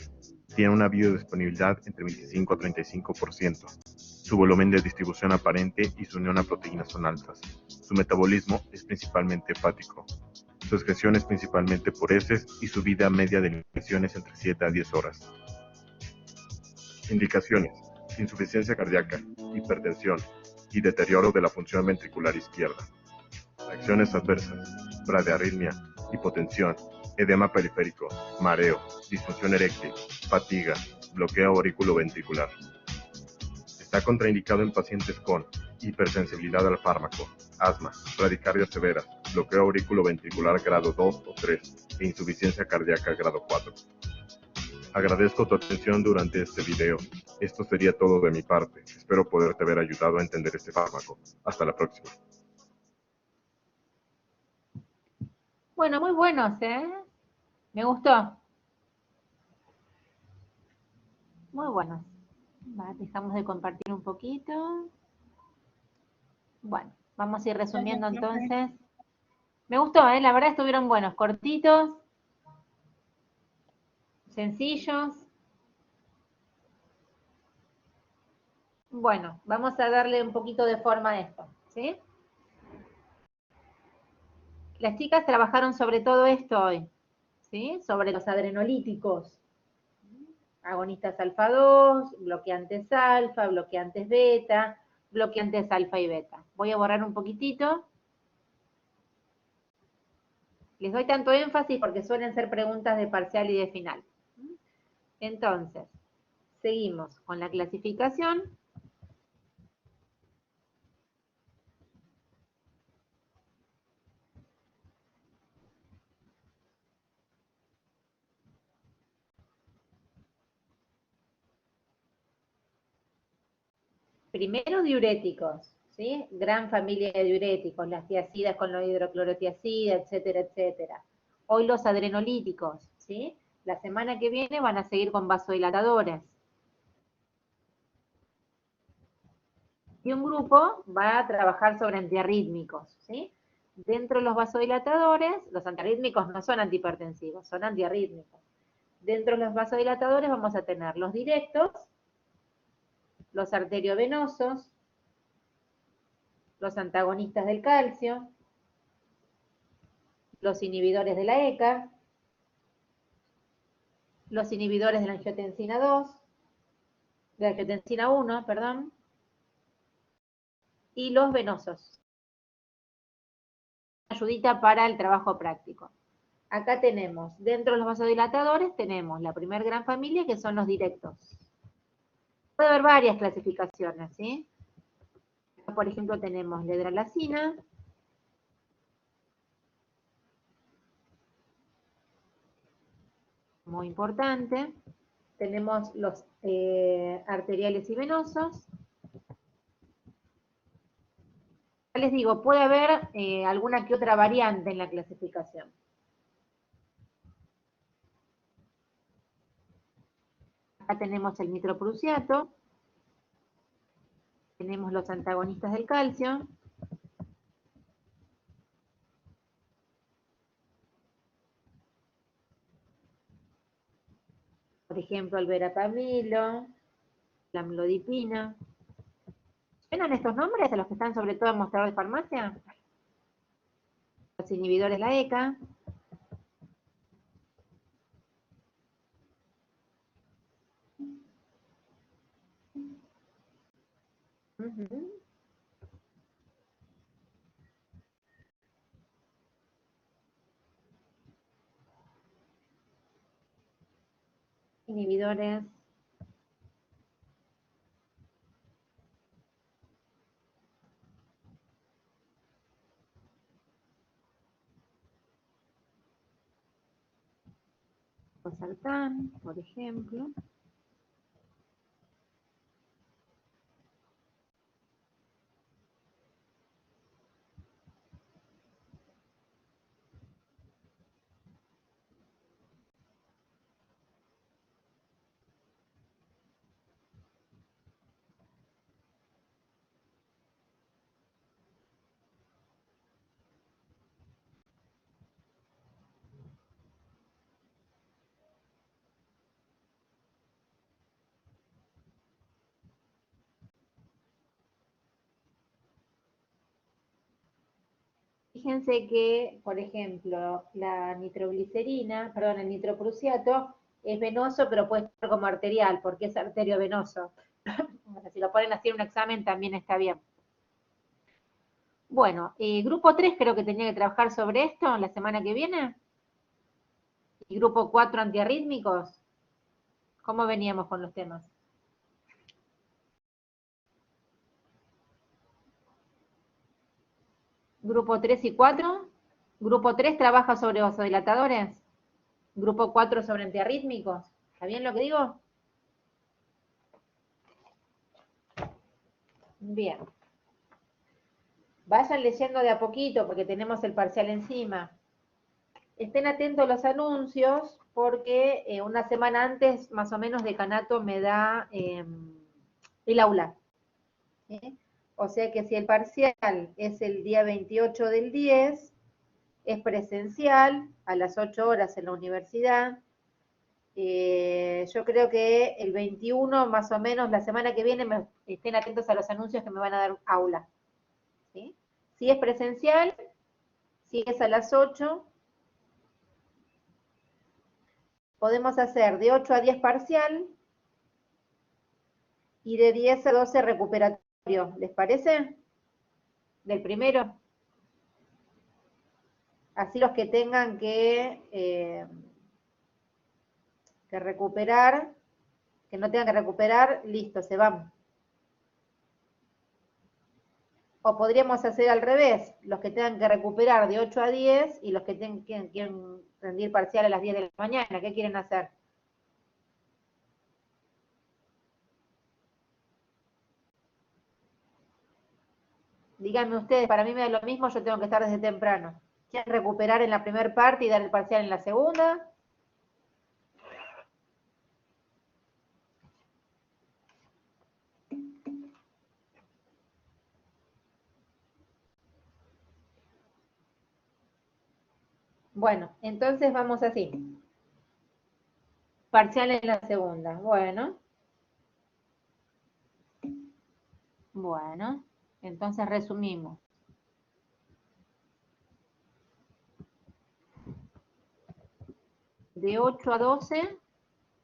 Tiene una biodisponibilidad entre 25 a 35%. Su volumen de distribución aparente y su unión a proteínas son altas. Su metabolismo es principalmente hepático. Su excreción es principalmente por heces y su vida media de alimentación es entre 7 a 10 horas. Indicaciones: insuficiencia cardíaca, hipertensión y deterioro de la función ventricular izquierda. Acciones adversas: bradiarritmia, hipotensión, edema periférico, mareo, disfunción eréctil, fatiga, bloqueo aurículo-ventricular. Está contraindicado en pacientes con hipersensibilidad al fármaco, asma, bradicardia severa, bloqueo aurículo-ventricular grado 2 o 3 e insuficiencia cardíaca grado 4. Agradezco tu atención durante este video. Esto sería todo de mi parte. Espero poderte haber ayudado a entender este fármaco. Hasta la próxima. Bueno, muy buenos, ¿eh? Me gustó. Muy buenos. Dejamos de compartir un poquito. Bueno, vamos a ir resumiendo entonces. Me gustó, ¿eh? La verdad estuvieron buenos, cortitos, sencillos. Bueno, vamos a darle un poquito de forma a esto, ¿sí? Las chicas trabajaron sobre todo esto hoy, ¿sí? Sobre los adrenolíticos. Agonistas alfa 2, bloqueantes alfa, bloqueantes beta, bloqueantes alfa y beta. Voy a borrar un poquitito. Les doy tanto énfasis porque suelen ser preguntas de parcial y de final. Entonces, seguimos con la clasificación. Primero diuréticos, ¿sí? Gran familia de diuréticos, las tiacidas con la hidroclorotiacida, etcétera, etcétera. Hoy los adrenolíticos, ¿sí? La semana que viene van a seguir con vasodilatadores. Y un grupo va a trabajar sobre antiarrítmicos, ¿sí? Dentro de los vasodilatadores, los antiarrítmicos no son antihipertensivos, son antiarrítmicos. Dentro de los vasodilatadores vamos a tener los directos, los arteriovenosos, los antagonistas del calcio, los inhibidores de la ECA, los inhibidores de la angiotensina 2, de la angiotensina 1, perdón, y los venosos. Ayudita para el trabajo práctico. Acá tenemos, dentro de los vasodilatadores, tenemos la primera gran familia que son los directos. Puede haber varias clasificaciones, ¿sí? Acá, por ejemplo, tenemos la hidralazina, muy importante. Tenemos los arteriales y venosos. Ya les digo, puede haber alguna que otra variante en la clasificación. Acá tenemos el nitroprusiato, tenemos los antagonistas del calcio, por ejemplo, el verapamilo, la amlodipina. ¿Suenan estos nombres a los que están sobre todo en mostrador de farmacia? Los inhibidores la ECA. Inhibidores. Losartán, por ejemplo. Fíjense que, por ejemplo, la nitroglicerina, perdón, el nitroprusiato es venoso, pero puede estar como arterial, porque es arteriovenoso. Si lo ponen así en un examen también está bien. Bueno, grupo 3 creo que tenía que trabajar sobre esto la semana que viene. Y grupo 4 antiarrítmicos. ¿Cómo veníamos con los temas? Grupo 3 y 4. Grupo 3 trabaja sobre vasodilatadores. Grupo 4 sobre antiarrítmicos. ¿Está bien lo que digo? Bien. Vayan leyendo de a poquito porque tenemos el parcial encima. Estén atentos a los anuncios porque una semana antes más o menos Decanato me da el aula. ¿Sí? O sea que si el parcial es el día 28 del 10, es presencial a las 8 horas en la universidad. Yo creo que el 21 más o menos la semana que viene estén atentos a los anuncios que me van a dar aula. ¿Sí? Si es presencial, si es a las 8, podemos hacer de 8 a 10 parcial y de 10 a 12 recuperatorio. ¿Les parece? Del primero. Así los que tengan que que recuperar, que no tengan que recuperar, listo, se van. O podríamos hacer al revés, los que tengan que recuperar de 8 a 10 y los que quieren rendir parcial a las 10 de la mañana. ¿Qué quieren hacer? Díganme ustedes, para mí me da lo mismo, yo tengo que estar desde temprano. ¿Quieren recuperar en la primera parte y dar el parcial en la segunda? Bueno, entonces vamos así. Parcial en la segunda. Bueno. Bueno, entonces resumimos. De 8 a 12,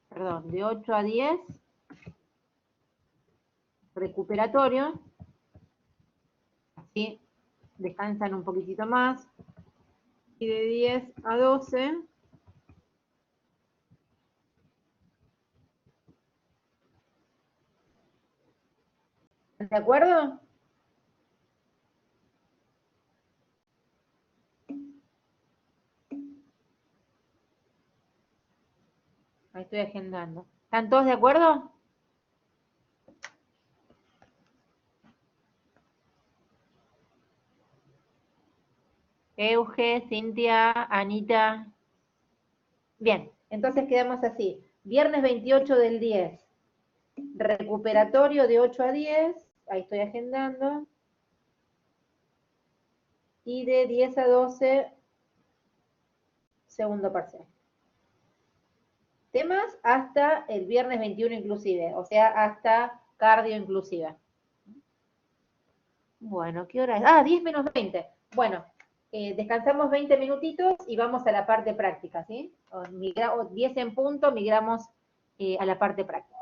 perdón, de 8 a 10, recuperatorio. Así descansan un poquitito más. Y de 10 a 12, ¿de acuerdo? Ahí estoy agendando. ¿Están todos de acuerdo? Euge, Cintia, Anita. Bien, entonces quedamos así. Viernes 28 del 10. Recuperatorio de 8 a 10. Ahí estoy agendando. Y de 10 a 12, segundo parcial. Temas hasta el viernes 21 inclusive, o sea, hasta cardio inclusive. Bueno, ¿qué hora es? Ah, 10 menos 20. Bueno, descansamos 20 minutitos y vamos a la parte práctica, ¿sí? 10 en punto, migramos a la parte práctica.